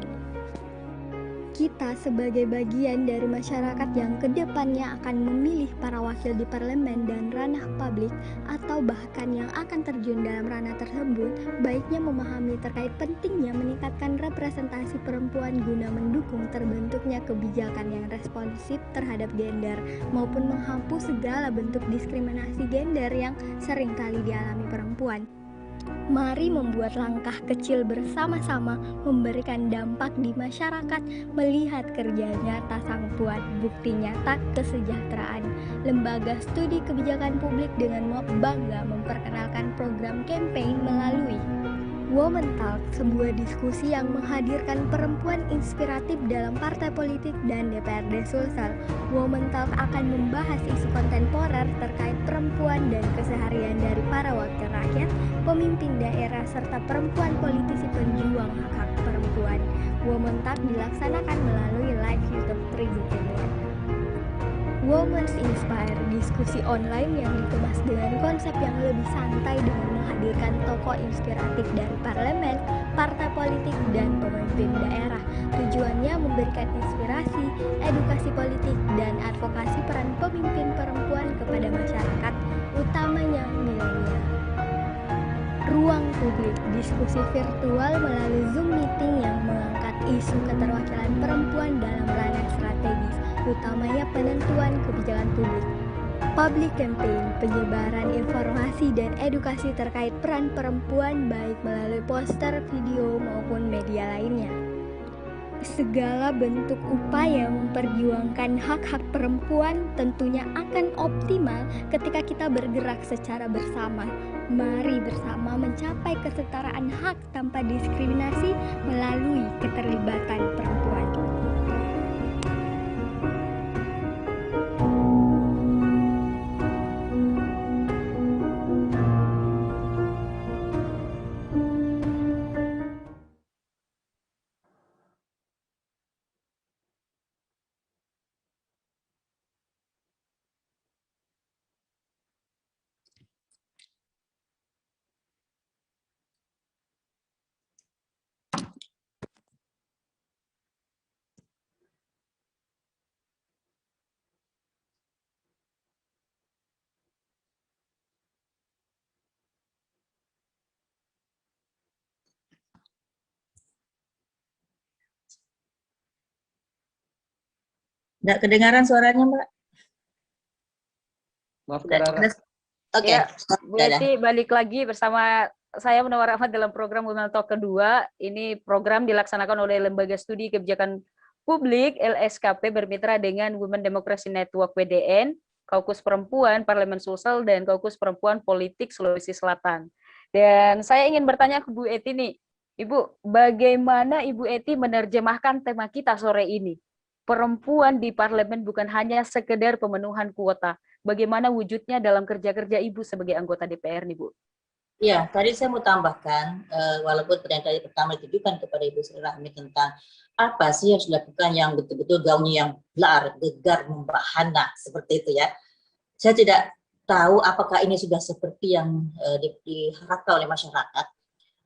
Kita sebagai bagian dari masyarakat yang kedepannya akan memilih para wakil di parlemen dan ranah publik atau bahkan yang akan terjun dalam ranah tersebut, baiknya memahami terkait pentingnya meningkatkan representasi perempuan guna mendukung terbentuknya kebijakan yang responsif terhadap gender maupun menghapus segala bentuk diskriminasi gender yang seringkali dialami perempuan. Mari membuat langkah kecil bersama-sama memberikan dampak di masyarakat melihat kerja nyata sang puan, bukti nyata kesejahteraan. Lembaga Studi Kebijakan Publik dengan bangga memperkenalkan program campaign melalui Women Talk, sebuah diskusi yang menghadirkan perempuan inspiratif dalam partai politik dan DPRD Sulsel. Women Talk akan membahas isu kontemporer terkait perempuan dan keseharian dari para wakil rakyat, pemimpin daerah, serta perempuan politisi penjuang hak-hak perempuan. Women Talk dilaksanakan melalui live YouTube presentation. Women's Inspire, diskusi online yang dikemas dengan konsep yang lebih santai dengan menghadirkan tokoh inspiratif dari parlemen, partai politik, dan pemimpin daerah. Tujuannya memberikan inspirasi, edukasi politik, dan advokasi peran pemimpin perempuan kepada masyarakat, utamanya milenial. Ruang publik, diskusi virtual melalui Zoom meeting yang mengangkat isu keterwakilan perempuan dalam ranah strategis, utamanya penentuan kebijakan publik. Public campaign, penyebaran informasi dan edukasi terkait peran perempuan baik melalui poster, video, maupun media lainnya. Segala bentuk upaya memperjuangkan hak-hak perempuan tentunya akan optimal ketika kita bergerak secara bersama. Mari bersama mencapai kesetaraan hak tanpa diskriminasi melalui keterlibatan perempuan. Nggak kedengaran suaranya, Mbak? Maaf, Kak Rara. Oke. Ya, Bu Eti balik lagi bersama saya Munawar Ahmad dalam program Women Talk kedua. Ini program dilaksanakan oleh Lembaga Studi Kebijakan Publik LSKP bermitra dengan Women Democracy Network WDN, Kaukus Perempuan Parlemen Sulsel, dan Kaukus Perempuan Politik Sulawesi Selatan. Dan saya ingin bertanya ke Bu Eti nih, Ibu, bagaimana Ibu Eti menerjemahkan tema kita sore ini? Perempuan di parlemen bukan hanya sekedar pemenuhan kuota. Bagaimana wujudnya dalam kerja-kerja Ibu sebagai anggota DPR nih, Bu? Ya, tadi saya mau tambahkan, walaupun pertanyaan pertama ditujukan kepada Ibu Sri Rahmi tentang apa sih yang harus dilakukan yang betul-betul gaungnya yang blar, gegar, membahana, seperti itu ya. Saya tidak tahu apakah ini sudah seperti yang diharapkan oleh masyarakat.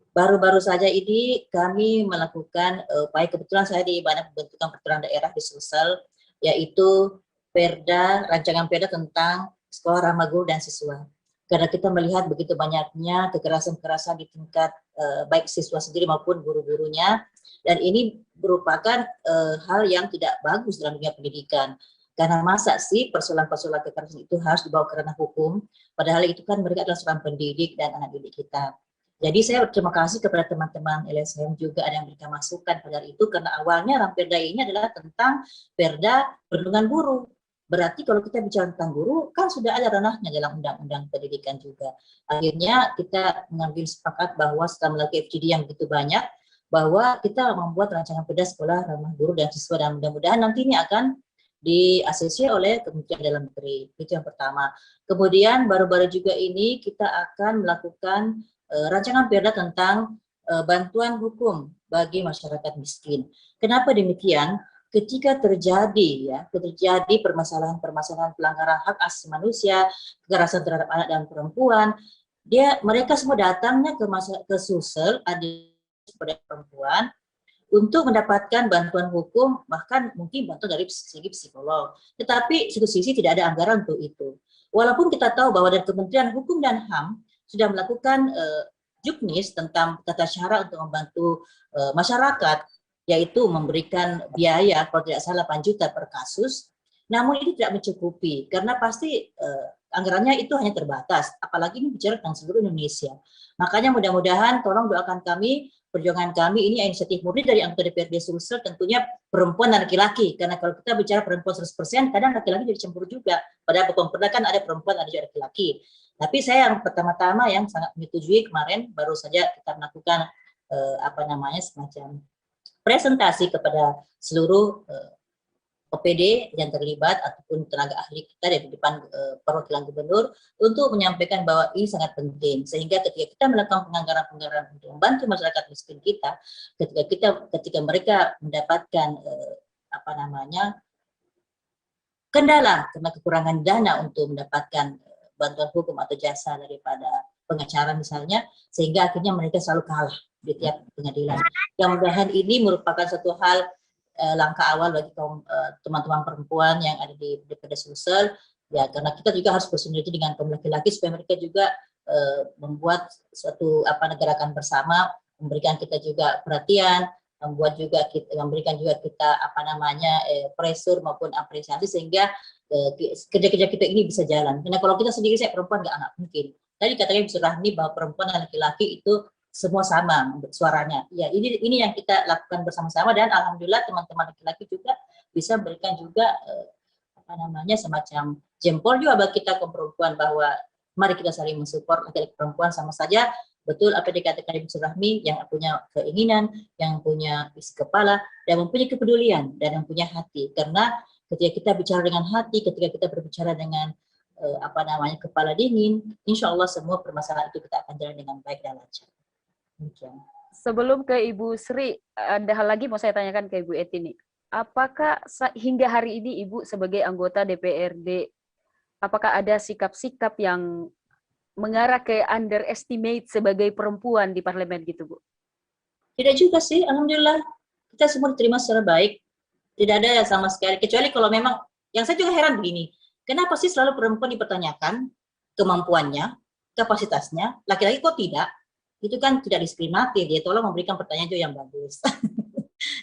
Baru-baru saja ini kami melakukan upaya, kebetulan saya di Badan Pembentukan Peraturan Daerah di Sulsel, yaitu rancangan perda tentang sekolah ramah guru dan siswa. Karena kita melihat begitu banyaknya kekerasan-kekerasan di tingkat baik siswa sendiri maupun guru-gurunya, dan ini merupakan hal yang tidak bagus dalam dunia pendidikan. Karena masa sih persoalan-persoalan kekerasan itu harus dibawa ke ranah hukum, padahal itu kan mereka adalah seorang pendidik dan anak didik kita. Jadi saya berterima kasih kepada teman-teman LSM juga ada yang memberikan masukan pada itu, karena awalnya Ramperda ini adalah tentang perda perlindungan guru. Berarti kalau kita bicara tentang guru, kan sudah ada ranahnya dalam undang-undang pendidikan juga. Akhirnya kita mengambil sepakat bahwa setelah melakukan FGD yang begitu banyak, bahwa kita membuat rancangan perda sekolah ramah guru dan siswa, dan mudah-mudahan nantinya akan di-ACC oleh Kementerian Dalam Negeri. Itu yang pertama. Kemudian baru-baru juga ini kita akan melakukan rancangan perda tentang bantuan hukum bagi masyarakat miskin. Kenapa demikian? Ketika terjadi permasalahan-permasalahan pelanggaran hak asasi manusia, kekerasan terhadap anak dan perempuan, mereka semua datangnya ke Sulsel, ada pada perempuan untuk mendapatkan bantuan hukum, bahkan mungkin bantuan dari segi psikolog. Tetapi satu sisi tidak ada anggaran untuk itu. Walaupun kita tahu bahwa dari Kementerian Hukum dan HAM sudah melakukan juknis tentang tata cara untuk membantu masyarakat, yaitu memberikan biaya kalau tidak salah 8 juta per kasus, namun ini tidak mencukupi karena pasti anggarannya itu hanya terbatas, apalagi ini bicara tentang seluruh Indonesia. Makanya mudah-mudahan tolong doakan kami, perjuangan kami ini inisiatif murni dari anggota DPRD Sulsel, tentunya perempuan dan laki-laki, karena kalau kita bicara perempuan 100%, kadang laki-laki jadi campur juga, padahal pernah kan ada perempuan, ada juga laki-laki. Tapi saya yang pertama-tama yang sangat menyetujui kemarin, baru saja kita melakukan semacam presentasi kepada seluruh OPD yang terlibat ataupun tenaga ahli kita dari depan perwakilan gubernur untuk menyampaikan bahwa ini sangat penting, sehingga ketika kita melakukan penganggaran untuk membantu masyarakat miskin kita, ketika mereka mendapatkan kendala karena kekurangan dana untuk mendapatkan bantuan hukum atau jasa daripada pengacara misalnya, sehingga akhirnya mereka selalu kalah di tiap pengadilan. Mudah-mudahan ini merupakan satu hal langkah awal bagi teman-teman perempuan yang ada di DPRD Sulsel, ya, karena kita juga harus bersinergi dengan kaum laki-laki supaya mereka juga membuat suatu gerakan bersama, memberikan kita juga perhatian, memberikan juga kita pressure maupun apresiasi, sehingga kerja-kerja kita ini bisa jalan. Karena kalau kita sendiri, saya perempuan nggak mungkin. Tadi katanya Ibu Surahmi bahwa perempuan dan laki-laki itu semua sama suaranya. Ya, ini yang kita lakukan bersama-sama, dan alhamdulillah teman-teman laki-laki juga bisa berikan juga semacam jempol juga bagi kita kaum perempuan, bahwa mari kita saling mensupport laki-laki perempuan sama saja. Betul apa dikatakan Ibu Surahmi, yang punya keinginan, yang punya isi kepala, dan mempunyai kepedulian, dan yang punya hati. Karena ketika kita bicara dengan hati, ketika kita berbicara dengan kepala dingin, insya Allah semua permasalahan itu kita akan jalan dengan baik dan lancar. Sebelum ke Ibu Sri, ada hal lagi mau saya tanyakan ke Ibu Eti nih. Apakah hingga hari ini Ibu sebagai anggota DPRD, apakah ada sikap-sikap yang mengarah ke underestimate sebagai perempuan di parlemen gitu, Bu? Tidak juga sih, alhamdulillah. Kita semua diterima secara baik. Tidak ada sama sekali, kecuali kalau memang, yang saya juga heran begini, kenapa sih selalu perempuan dipertanyakan kemampuannya, kapasitasnya, laki-laki kok tidak? Itu kan tidak diskriminatif, ya tolong memberikan pertanyaan itu yang bagus.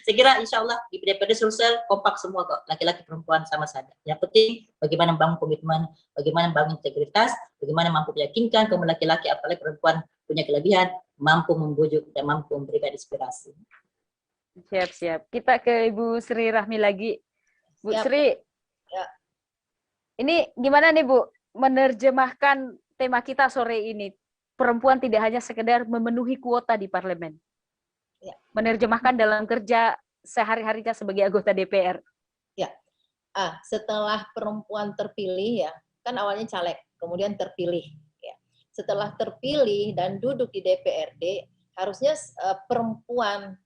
Saya kira insya Allah di DPRD Sulsel kompak semua kok, laki-laki perempuan sama saja. Yang penting bagaimana membangun komitmen, bagaimana membangun integritas, bagaimana mampu meyakinkan kaum laki-laki, apalagi perempuan punya kelebihan, mampu membujuk dan mampu memberikan inspirasi. Siap. Kita ke Ibu Sri Rahmi lagi. Bu Sri, ya. Ini gimana nih Bu, menerjemahkan tema kita sore ini? Perempuan tidak hanya sekedar memenuhi kuota di parlemen. Ya. Menerjemahkan dalam kerja sehari-harinya sebagai anggota DPR. Ya. Setelah perempuan terpilih, ya, kan awalnya caleg, kemudian terpilih. Ya. Setelah terpilih dan duduk di DPRD, harusnya perempuan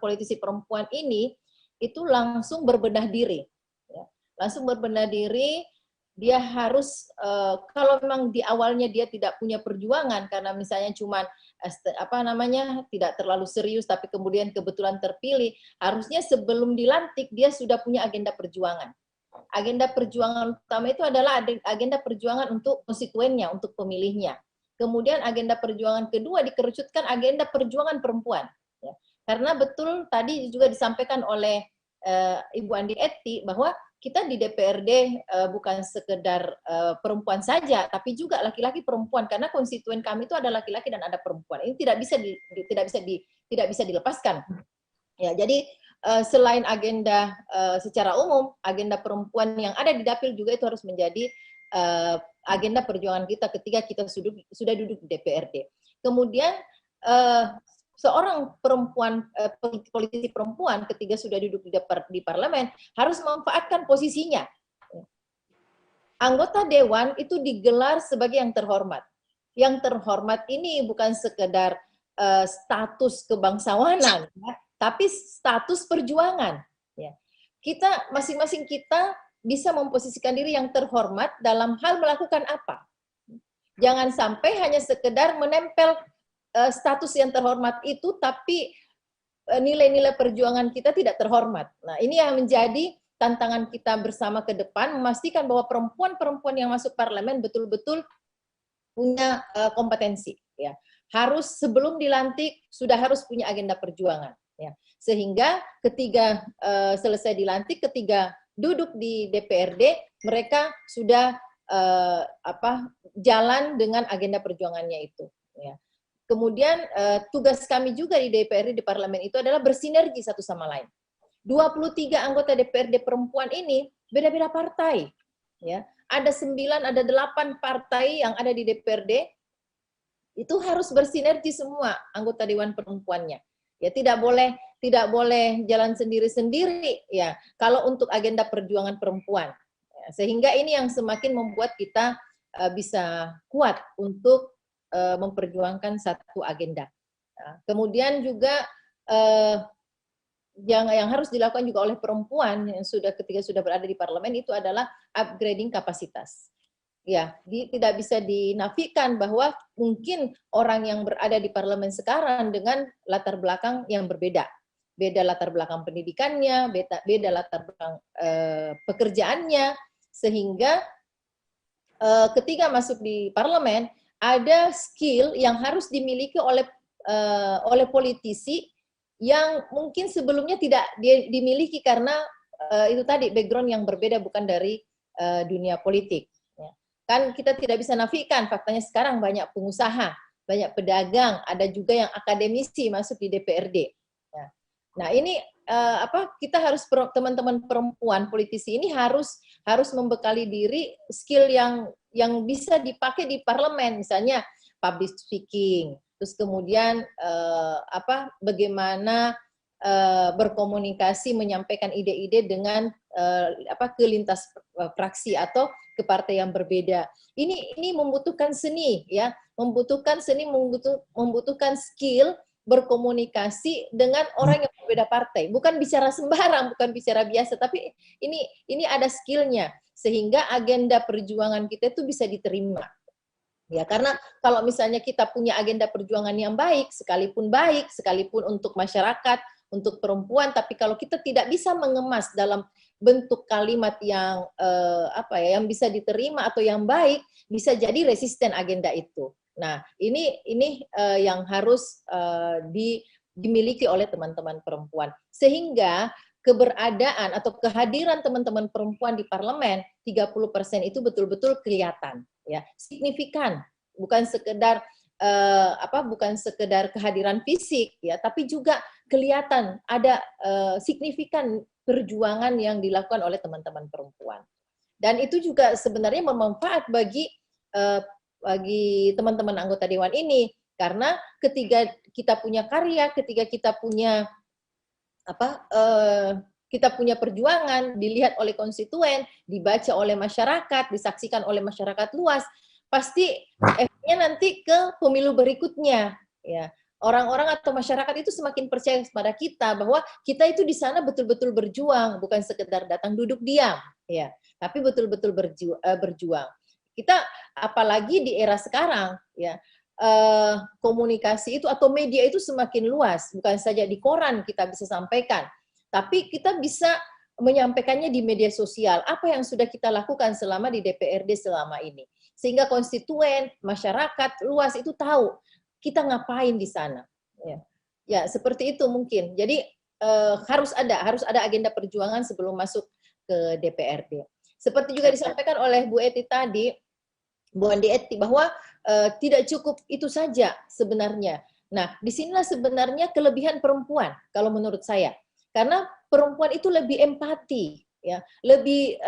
politisi perempuan ini itu langsung berbenah diri. Ya. Langsung berbenah diri. Dia harus kalau memang di awalnya dia tidak punya perjuangan karena misalnya cuman tidak terlalu serius, tapi kemudian kebetulan terpilih, harusnya sebelum dilantik dia sudah punya agenda perjuangan. Agenda perjuangan utama itu adalah agenda perjuangan untuk konstituennya, untuk pemilihnya. Kemudian agenda perjuangan kedua dikerucutkan agenda perjuangan perempuan. Ya. Karena betul tadi juga disampaikan oleh Ibu Andi Eti bahwa kita di DPRD bukan sekedar perempuan saja, tapi juga laki-laki perempuan, karena konstituen kami itu ada laki-laki dan ada perempuan. Ini tidak bisa dilepaskan. Ya, jadi selain agenda secara umum, agenda perempuan yang ada di dapil juga itu harus menjadi agenda perjuangan kita ketika kita sudah duduk di DPRD. Kemudian seorang perempuan, politisi perempuan ketika sudah duduk di parlemen harus memanfaatkan posisinya. Anggota dewan itu digelar sebagai yang terhormat. Yang terhormat ini bukan sekedar status kebangsawanan, ya, tapi status perjuangan. Ya. Kita masing-masing kita bisa memposisikan diri yang terhormat dalam hal melakukan apa. Jangan sampai hanya sekedar menempel status yang terhormat itu, tapi nilai-nilai perjuangan kita tidak terhormat. Nah, ini yang menjadi tantangan kita bersama ke depan, memastikan bahwa perempuan-perempuan yang masuk parlemen betul-betul punya kompetensi. Ya. Harus sebelum dilantik sudah harus punya agenda perjuangan. Ya. Sehingga ketika selesai dilantik, ketika duduk di DPRD, mereka sudah jalan dengan agenda perjuangannya itu. Ya. Kemudian tugas kami juga di DPRD di parlemen itu adalah bersinergi satu sama lain. 23 anggota DPRD perempuan ini beda-beda partai. Ya. Ada 9, ada 8 partai yang ada di DPRD, itu harus bersinergi semua anggota dewan perempuannya. Ya, tidak boleh jalan sendiri-sendiri ya kalau untuk agenda perjuangan perempuan. Ya, sehingga ini yang semakin membuat kita bisa kuat untuk memperjuangkan satu agenda. Nah, kemudian juga yang harus dilakukan juga oleh perempuan yang ketika sudah berada di parlemen itu adalah upgrading kapasitas. Ya, tidak bisa dinafikan bahwa mungkin orang yang berada di parlemen sekarang dengan latar belakang yang berbeda. Beda latar belakang pendidikannya, beda latar belakang pekerjaannya, sehingga ketika masuk di parlemen ada skill yang harus dimiliki oleh politisi yang mungkin sebelumnya tidak dimiliki karena itu tadi background yang berbeda, bukan dari dunia politik. Ya. Kan kita tidak bisa nafikan faktanya sekarang banyak pengusaha, banyak pedagang, ada juga yang akademisi masuk di DPRD. Ya. Nah ini kita harus, teman-teman perempuan politisi ini harus membekali diri skill yang bisa dipakai di parlemen, misalnya public speaking, terus kemudian bagaimana berkomunikasi, menyampaikan ide-ide dengan ke lintas fraksi atau ke partai yang berbeda. Ini membutuhkan seni, ya, membutuhkan skill berkomunikasi dengan orang yang berbeda partai. Bukan bicara sembarang, bukan bicara biasa, tapi ini ada skillnya sehingga agenda perjuangan kita itu bisa diterima. Ya, karena kalau misalnya kita punya agenda perjuangan yang baik, sekalipun untuk masyarakat, untuk perempuan, tapi kalau kita tidak bisa mengemas dalam bentuk kalimat yang yang bisa diterima atau yang baik, bisa jadi resisten agenda itu. Nah, ini yang harus dimiliki oleh teman-teman perempuan. Sehingga keberadaan atau kehadiran teman-teman perempuan di parlemen 30% itu betul-betul kelihatan, ya, signifikan, bukan sekedar kehadiran fisik, ya, tapi juga kelihatan ada signifikan perjuangan yang dilakukan oleh teman-teman perempuan. Dan itu juga sebenarnya bermanfaat bagi teman-teman anggota dewan ini, karena ketika kita punya karya, ketika kita punya perjuangan dilihat oleh konstituen, dibaca oleh masyarakat, disaksikan oleh masyarakat luas, pasti efeknya nanti ke pemilu berikutnya, ya. Orang-orang atau masyarakat itu semakin percaya kepada kita bahwa kita itu di sana betul-betul berjuang, bukan sekedar datang duduk diam, ya, tapi betul-betul berjuang. Kita apalagi di era sekarang, ya, komunikasi itu atau media itu semakin luas, bukan saja di koran kita bisa sampaikan, tapi kita bisa menyampaikannya di media sosial, apa yang sudah kita lakukan selama di DPRD selama ini. Sehingga konstituen, masyarakat luas itu tahu kita ngapain di sana. Ya, seperti itu mungkin. Jadi harus ada agenda perjuangan sebelum masuk ke DPRD. Seperti juga disampaikan oleh Bu Eti tadi, Bu Andi Eti, bahwa tidak cukup itu saja sebenarnya. Nah, disinilah sebenarnya kelebihan perempuan kalau menurut saya. Karena perempuan itu lebih empati, ya, lebih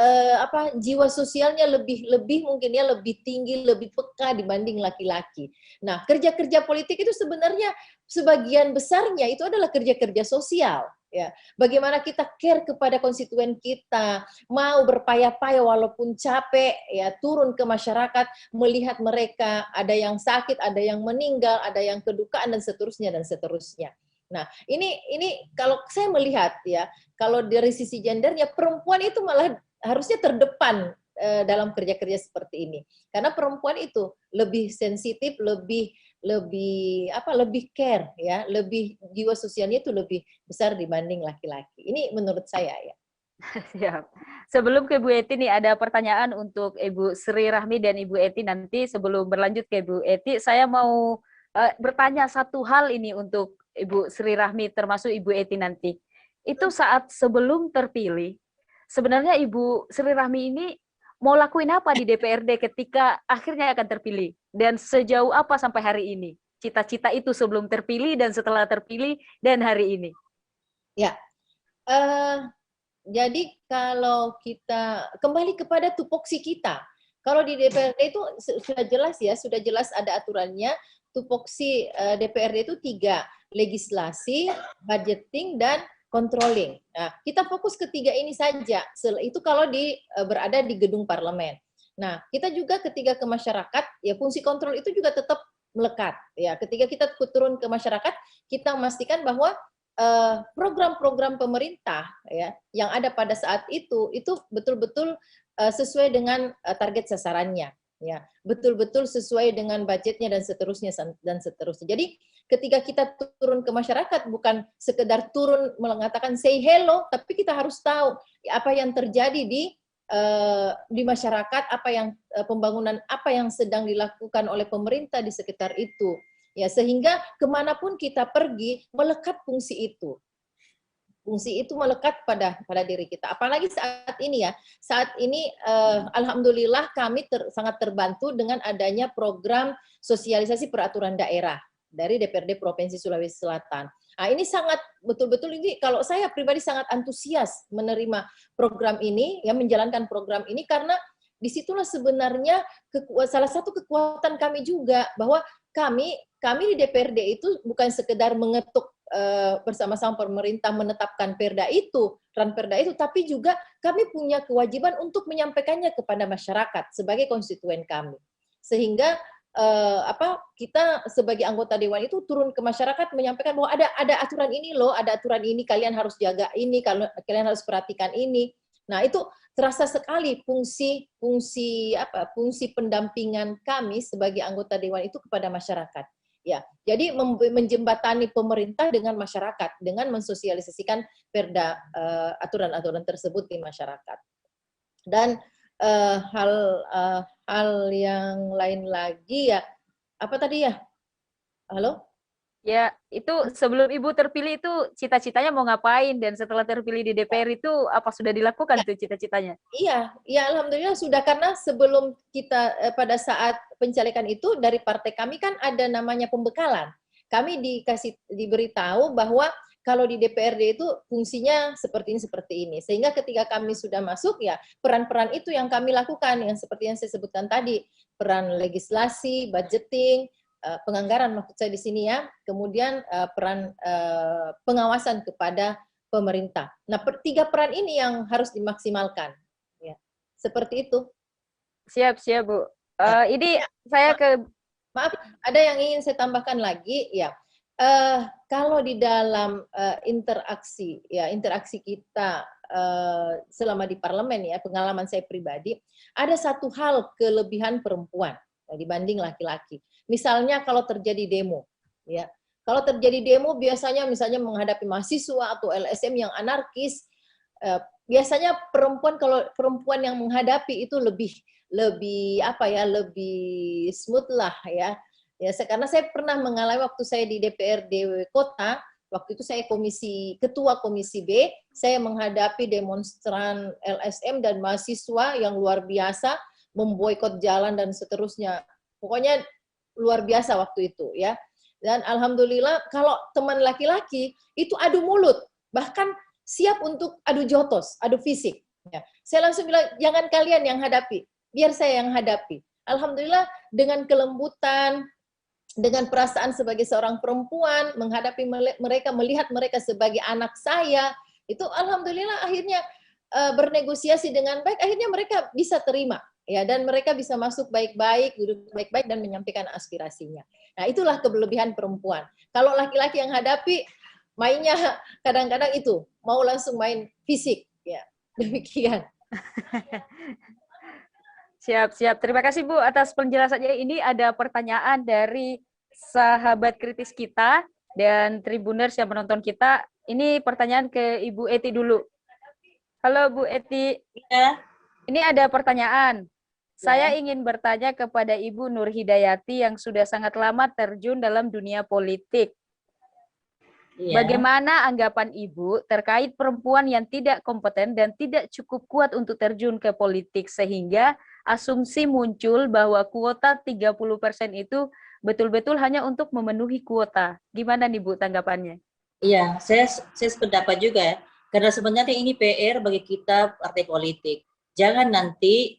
jiwa sosialnya lebih mungkin ya lebih tinggi, lebih peka dibanding laki-laki. Nah, kerja-kerja politik itu sebenarnya sebagian besarnya itu adalah kerja-kerja sosial, ya. Bagaimana kita care kepada konstituen kita, mau berpayah-payah walaupun capek, ya, turun ke masyarakat, melihat mereka ada yang sakit, ada yang meninggal, ada yang kedukaan dan seterusnya dan seterusnya. Nah, ini kalau saya melihat ya, kalau dari sisi gendernya perempuan itu malah harusnya terdepan dalam kerja-kerja seperti ini. Karena perempuan itu lebih sensitif, lebih care ya, lebih jiwa sosialnya itu lebih besar dibanding laki-laki. Ini menurut saya ya. Siap. Sebelum ke Bu Eti nih ada pertanyaan untuk Ibu Sri Rahmi dan Ibu Eti. Nanti sebelum berlanjut ke Ibu Eti, saya mau bertanya satu hal ini untuk Ibu Sri Rahmi termasuk Ibu Eti nanti. Itu saat sebelum terpilih, sebenarnya Ibu Sri Rahmi ini mau lakuin apa di DPRD ketika akhirnya akan terpilih? Dan sejauh apa sampai hari ini? Cita-cita itu sebelum terpilih dan setelah terpilih dan hari ini. Ya, jadi kalau kita kembali kepada tupoksi kita, kalau di DPRD itu sudah jelas ya, sudah jelas ada aturannya. Tupoksi DPRD itu 3, legislasi, budgeting, dan controlling. Nah, kita fokus ketiga ini saja. Itu kalau berada di gedung parlemen. Nah, kita juga ketika ke masyarakat, ya fungsi kontrol itu juga tetap melekat. Ya, ketika kita turun ke masyarakat, kita memastikan bahwa program-program pemerintah ya yang ada pada saat itu betul-betul sesuai dengan target sasarannya. Ya, betul-betul sesuai dengan budgetnya dan seterusnya dan seterusnya. Jadi ketika kita turun ke masyarakat bukan sekedar turun mengatakan say hello, tapi kita harus tahu apa yang terjadi di masyarakat, apa yang pembangunan apa yang sedang dilakukan oleh pemerintah di sekitar itu. Ya, sehingga kemanapun kita pergi melekat fungsi itu. Fungsi itu melekat pada diri kita. Apalagi saat ini ya, saat ini alhamdulillah kami sangat terbantu dengan adanya program sosialisasi peraturan daerah dari DPRD Provinsi Sulawesi Selatan. Nah, ini sangat betul-betul ini kalau saya pribadi sangat antusias menerima program ini, ya menjalankan program ini karena disitulah sebenarnya salah satu kekuatan kami juga bahwa kami di DPRD itu bukan sekedar mengetuk bersama-sama pemerintah menetapkan ranperda itu, tapi juga kami punya kewajiban untuk menyampaikannya kepada masyarakat sebagai konstituen kami. Sehingga kita sebagai anggota dewan itu turun ke masyarakat menyampaikan bahwa ada aturan ini loh, ada aturan ini, kalian harus jaga ini, kalian harus perhatikan ini. Nah, itu terasa sekali fungsi pendampingan kami sebagai anggota dewan itu kepada masyarakat. Ya, jadi menjembatani pemerintah dengan masyarakat dengan mensosialisasikan perda aturan-aturan tersebut di masyarakat. Dan hal yang lain lagi ya, apa tadi ya? Halo? Ya, itu sebelum Ibu terpilih itu cita-citanya mau ngapain dan setelah terpilih di DPR itu apa sudah dilakukan tuh cita-citanya? Iya, alhamdulillah sudah karena sebelum kita pada saat pencalekan itu dari partai kami kan ada namanya pembekalan. Kami diberitahu bahwa kalau di DPRD itu fungsinya seperti ini. Sehingga ketika kami sudah masuk ya peran-peran itu yang kami lakukan yang seperti yang saya sebutkan tadi, peran legislasi, budgeting, penganggaran maksud saya di sini ya, kemudian peran pengawasan kepada pemerintah. Nah, 3 peran ini yang harus dimaksimalkan. Ya, seperti itu. Siap, Bu. Ini saya ke... Maaf, ada yang ingin saya tambahkan lagi ya. Kalau di dalam interaksi kita selama di parlemen ya, pengalaman saya pribadi, ada satu hal kelebihan perempuan dibanding laki-laki. Misalnya kalau terjadi demo, ya. Kalau terjadi demo biasanya misalnya menghadapi mahasiswa atau LSM yang anarkis, biasanya kalau perempuan yang menghadapi itu lebih smooth lah ya. Ya, karena saya pernah mengalami waktu saya di DPRD Kota, waktu itu saya ketua komisi B, saya menghadapi demonstran LSM dan mahasiswa yang luar biasa memboikot jalan dan seterusnya. Pokoknya luar biasa waktu itu ya. Dan alhamdulillah kalau teman laki-laki itu adu mulut, bahkan siap untuk adu jotos, adu fisik. Ya. Saya langsung bilang, jangan kalian yang hadapi, biar saya yang hadapi. Alhamdulillah dengan kelembutan, dengan perasaan sebagai seorang perempuan, menghadapi mereka, melihat mereka sebagai anak saya, itu alhamdulillah akhirnya bernegosiasi dengan baik, akhirnya mereka bisa terima. Ya, dan mereka bisa masuk baik-baik, duduk baik-baik, dan menyampaikan aspirasinya. Nah, itulah kelebihan perempuan. Kalau laki-laki yang hadapi, mainnya kadang-kadang itu, mau langsung main fisik. Ya, demikian. Siap. Terima kasih Bu atas penjelasannya. Ini ada pertanyaan dari sahabat kritis kita dan Tribuners yang menonton kita. Ini pertanyaan ke Ibu Eti dulu. Halo Bu Eti. Ya. Ini ada pertanyaan. Saya ingin bertanya kepada Ibu Nur Hidayati yang sudah sangat lama terjun dalam dunia politik. Bagaimana anggapan Ibu terkait perempuan yang tidak kompeten dan tidak cukup kuat untuk terjun ke politik sehingga asumsi muncul bahwa kuota 30% itu betul-betul hanya untuk memenuhi kuota. Gimana nih Bu tanggapannya? Iya, saya sependapat juga ya. Karena sebenarnya ini PR bagi kita partai politik. Jangan nanti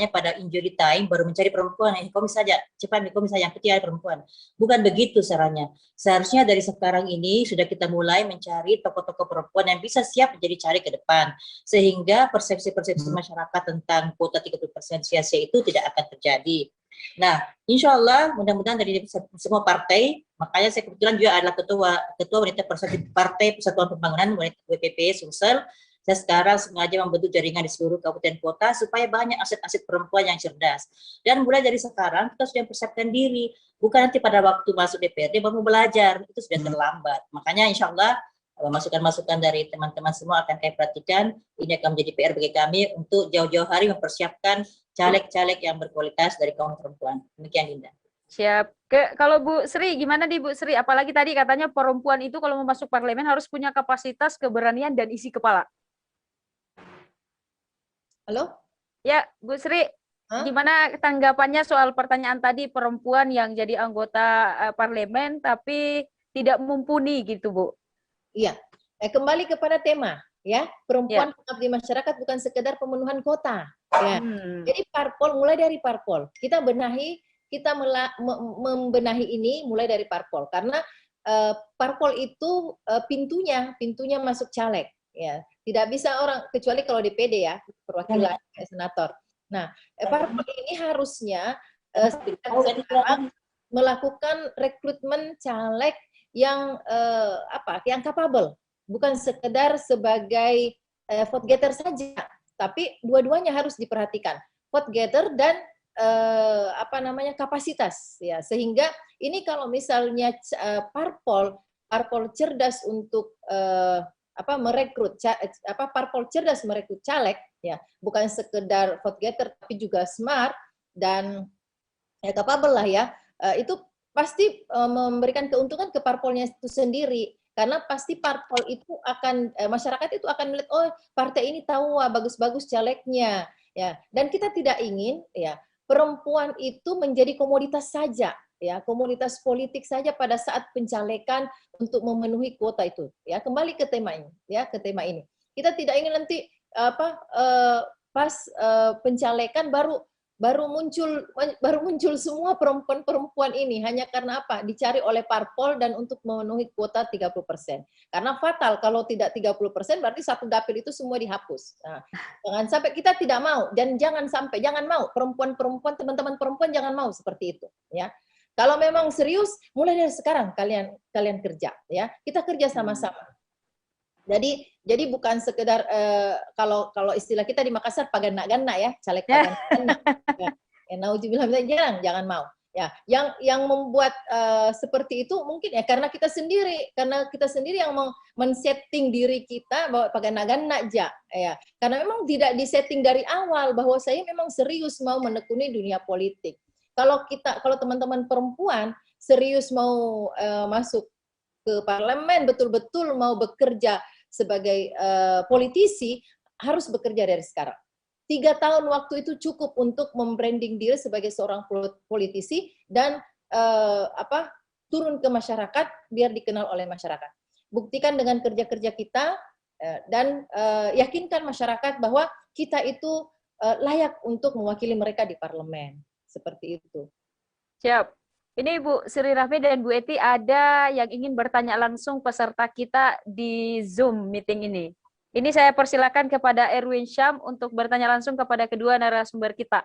pada injury time baru mencari perempuan, komisi saja, cepat komisi saja, yang penting ada perempuan. Bukan begitu caranya. Seharusnya dari sekarang ini sudah kita mulai mencari tokoh-tokoh perempuan yang bisa siap menjadi cari ke depan, sehingga persepsi-persepsi masyarakat tentang kuota 30% sia-sia itu tidak akan terjadi. Nah, insya Allah mudah-mudahan dari semua partai, makanya saya kebetulan juga adalah ketua wanita Partai Persatuan Pembangunan WPP Sumsel. Saya sekarang sengaja membentuk jaringan di seluruh kabupaten kota supaya banyak aset-aset perempuan yang cerdas. Dan mulai dari sekarang kita sudah mempersiapkan diri, bukan nanti pada waktu masuk DPRD baru belajar, itu sudah terlambat. Makanya insya Allah masukan-masukan dari teman-teman semua akan kami perhatikan. Ini akan menjadi PR bagi kami untuk jauh-jauh hari mempersiapkan caleg-caleg yang berkualitas dari kaum perempuan. Demikian Dinda. Siap. Kalau Bu Sri, gimana nih Bu Sri? Apalagi tadi katanya perempuan itu kalau mau masuk parlemen harus punya kapasitas, keberanian, dan isi kepala. Halo? Ya, Bu Sri, gimana tanggapannya soal pertanyaan tadi perempuan yang jadi anggota parlemen tapi tidak mumpuni gitu, Bu? Iya, kembali kepada tema, ya, perempuan di masyarakat bukan sekedar pemenuhan kota. Ya. Jadi parpol, mulai dari parpol, kita membenahi ini mulai dari parpol, karena parpol itu pintunya masuk caleg. Ya, tidak bisa orang kecuali kalau DPD ya, perwakilan senator. Nah, parpol ini harusnya melakukan rekrutmen caleg yang yang capable, bukan sekedar sebagai vote getter saja, tapi dua-duanya harus diperhatikan, vote getter dan kapasitas ya, sehingga ini kalau misalnya parpol cerdas untuk merekrut parpol cerdas merekrut caleg ya, bukan sekedar vote getter tapi juga smart dan capable lah ya, itu pasti memberikan keuntungan ke parpolnya itu sendiri, karena pasti parpol itu akan masyarakat itu akan melihat, oh partai ini tahu bagus-bagus calegnya ya, dan kita tidak ingin ya perempuan itu menjadi komoditas saja ya, komoditas politik saja pada saat pencalekan untuk memenuhi kuota itu ya. Kembali ke tema ini ya, ke tema ini kita tidak ingin nanti pas pencalekan baru muncul semua perempuan ini hanya karena apa? Dicari oleh parpol dan untuk memenuhi kuota 30%. Karena fatal kalau tidak 30% berarti satu dapil itu semua dihapus. Nah, jangan sampai kita tidak mau, dan jangan mau perempuan-perempuan, teman-teman perempuan jangan mau seperti itu, ya. Kalau memang serius, mulai dari sekarang kalian kerja, ya. Kita kerja sama-sama. Jadi bukan sekedar kalau istilah kita di Makassar pagana-gana ya, caleg pagana-gana. Ya, nauzubillah, jangan mau. Ya, yang membuat seperti itu mungkin ya karena kita sendiri yang men-setting diri kita bahwa pagana-gana aja ya. Karena memang tidak di-setting dari awal bahwa saya memang serius mau menekuni dunia politik. Kalau teman-teman perempuan serius mau masuk ke parlemen, betul-betul mau bekerja sebagai politisi, harus bekerja dari sekarang. 3 tahun waktu itu cukup untuk membranding diri sebagai seorang politisi dan turun ke masyarakat biar dikenal oleh masyarakat. Buktikan dengan kerja-kerja kita, Dan yakinkan masyarakat bahwa kita itu layak untuk mewakili mereka di parlemen. Seperti itu. Siap. Ini Bu Sri Rahmi dan Bu Eti, ada yang ingin bertanya langsung peserta kita di Zoom meeting ini. Ini saya persilakan kepada Erwin Syam untuk bertanya langsung kepada kedua narasumber kita.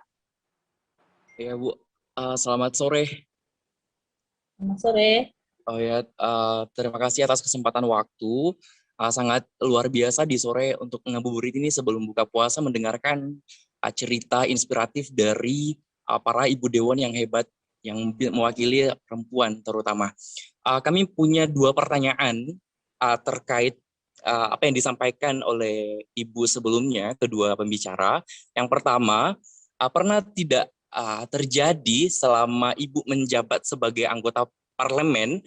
Ya Bu, selamat sore. Selamat sore. Oh ya, terima kasih atas kesempatan waktu. Sangat luar biasa di sore untuk ngabuburit ini sebelum buka puasa mendengarkan cerita inspiratif dari para ibu dewan yang hebat yang mewakili perempuan terutama. Kami punya 2 pertanyaan terkait apa yang disampaikan oleh ibu sebelumnya, kedua pembicara. Yang pertama, pernah tidak terjadi selama ibu menjabat sebagai anggota parlemen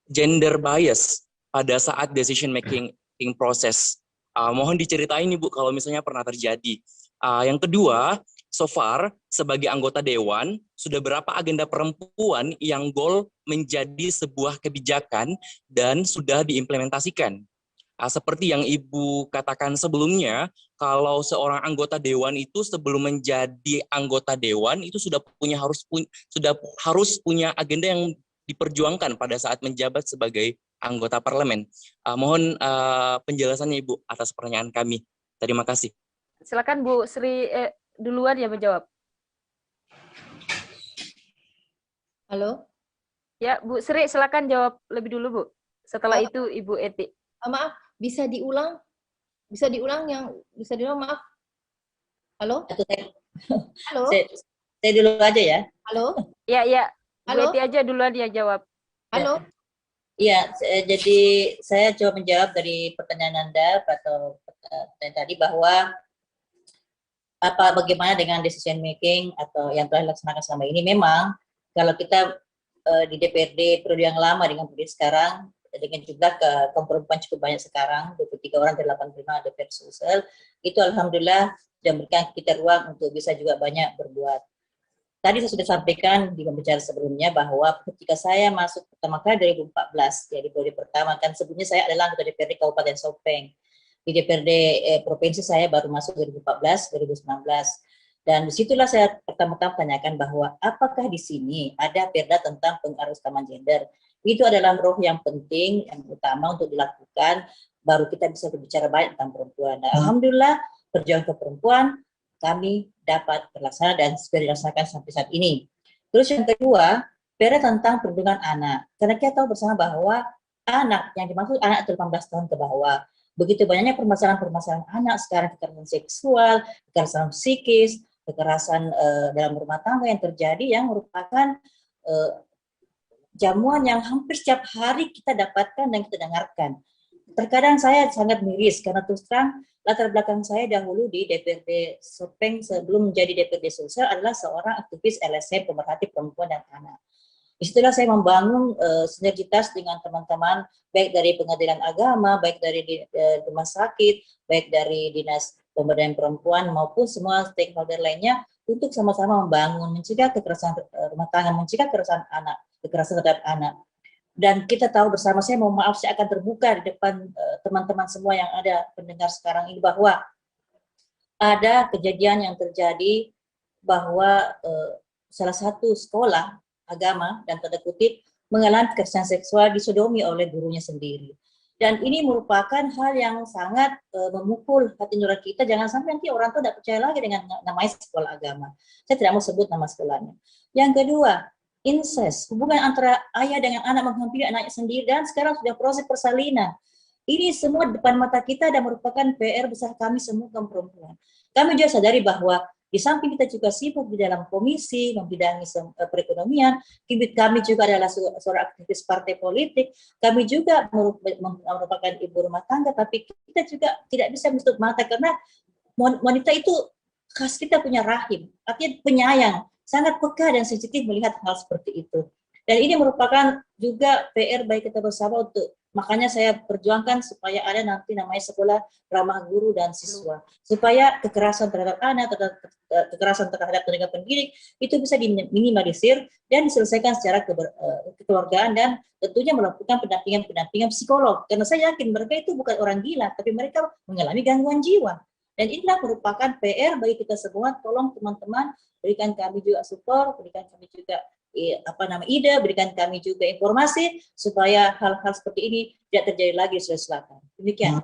gender bias pada saat decision making proses? Mohon diceritain Ibu kalau misalnya pernah terjadi. Yang kedua, so far sebagai anggota dewan sudah berapa agenda perempuan yang goal menjadi sebuah kebijakan dan sudah diimplementasikan? Seperti yang Ibu katakan sebelumnya, kalau seorang anggota dewan itu sebelum menjadi anggota dewan itu sudah harus punya agenda yang diperjuangkan pada saat menjabat sebagai anggota parlemen. Mohon penjelasannya Ibu atas pertanyaan kami. Terima kasih. Silakan Bu Sri duluan ya menjawab. Halo? Ya, Bu Sri silakan jawab lebih dulu Bu. Setelah itu Ibu Eti. Maaf, bisa diulang? Bisa diulang maaf. Halo? Halo? Saya dulu aja ya. Halo? Ya. Bu Halo? Eti aja duluan ya jawab. Halo? Iya, jadi saya coba menjawab dari pertanyaan Anda atau pertanyaan tadi bahwa bagaimana dengan decision making atau yang telah dilaksanakan selama ini. Memang kalau kita di DPRD periode yang lama dengan periode sekarang, dengan jumlah kaum perempuan cukup banyak sekarang, 23 orang dari 85 DPR Sulsel, itu alhamdulillah sudah memberikan kita ruang untuk bisa juga banyak berbuat. Tadi saya sudah sampaikan di pembicaraan sebelumnya bahwa ketika saya masuk pertama kali 2014, jadi periode pertama, kan sebelumnya saya adalah anggota DPRD Kabupaten Sopeng. Di DPRD provinsi saya baru masuk 2014, 2019. Dan disitulah saya pertama-tama tanyakan bahwa apakah di sini ada perda tentang pengaruh utama gender. Itu adalah roh yang penting, yang utama untuk dilakukan, baru kita bisa berbicara banyak tentang perempuan. Nah, alhamdulillah, perjuangan ke perempuan kami dapat terlaksana dan sudah dilaksanakan sampai saat ini. Terus yang kedua, perda tentang perlindungan anak. Karena kita tahu bersama bahwa anak yang dimaksud anak 18 tahun ke bawah. Begitu banyaknya permasalahan-permasalahan anak sekarang, kekerasan seksual, kekerasan psikis, kekerasan dalam rumah tangga yang terjadi yang merupakan jamuan yang hampir setiap hari kita dapatkan dan kita dengarkan. Terkadang saya sangat miris karena terus terang latar belakang saya dahulu di DPRD Sopeng sebelum menjadi DPRD Sulsel adalah seorang aktivis LSM pemerhati perempuan dan anak. Disitulah saya membangun sinergitas dengan teman-teman baik dari pengadilan agama, baik dari rumah sakit, baik dari dinas pemberdayaan perempuan maupun semua stakeholder lainnya untuk sama-sama membangun mencegah kekerasan rumah tangga, mencegah kekerasan anak, kekerasan terhadap anak. Dan kita tahu bersama, saya mohon maaf saya akan terbuka di depan teman-teman semua yang ada pendengar sekarang ini bahwa ada kejadian yang terjadi bahwa salah satu sekolah agama dan tanda kutip mengalami kekerasan seksual disodomi oleh gurunya sendiri. Dan ini merupakan hal yang sangat memukul hati nurani kita. Jangan sampai nanti orang tua tidak percaya lagi dengan namanya sekolah agama. Saya tidak mau sebut nama sekolahnya. Yang kedua, incest, hubungan antara ayah dengan anak menghampiri anaknya sendiri dan sekarang sudah proses persalinan. Ini semua di depan mata kita dan merupakan PR besar kami semua kaum perempuan. Kami juga sadari bahwa di samping kita juga sibuk di dalam komisi membidangi perekonomian, kami juga adalah seorang aktivis partai politik, kami juga merupakan ibu rumah tangga, tapi kita juga tidak bisa menutup mata karena wanita itu khas kita punya rahim, artinya penyayang, sangat peka dan sensitif melihat hal seperti itu. Dan ini merupakan juga PR bagi kita bersama untuk Makanya saya perjuangkan supaya ada nanti namanya sekolah ramah guru dan siswa, supaya kekerasan terhadap anak, kekerasan terhadap tenaga pendidik itu bisa diminimalisir dan diselesaikan secara kekeluargaan, dan tentunya melakukan pendampingan psikolog. Karena saya yakin mereka itu bukan orang gila, tapi mereka mengalami gangguan jiwa. Dan inilah merupakan PR bagi kita semua. Tolong teman-teman berikan kami juga support, berikan kami juga ide, berikan kami juga informasi supaya hal-hal seperti ini tidak terjadi lagi di Sulawesi Selatan. Demikian.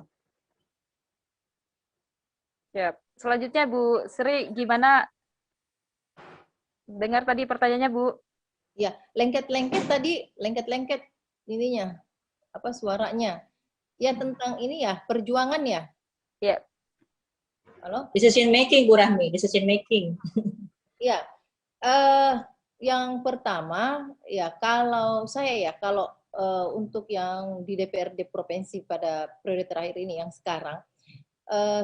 Ya, selanjutnya Bu Sri, gimana? Dengar tadi pertanyaannya, Bu? Ya, lengket-lengket tadi, lengket-lengket ininya, apa suaranya? Ya tentang ini ya, perjuangan ya. Ya. Halo? Decision making, Bu Rahmi, decision making. Ya, yang pertama ya kalau untuk yang di DPRD provinsi pada periode terakhir ini yang sekarang,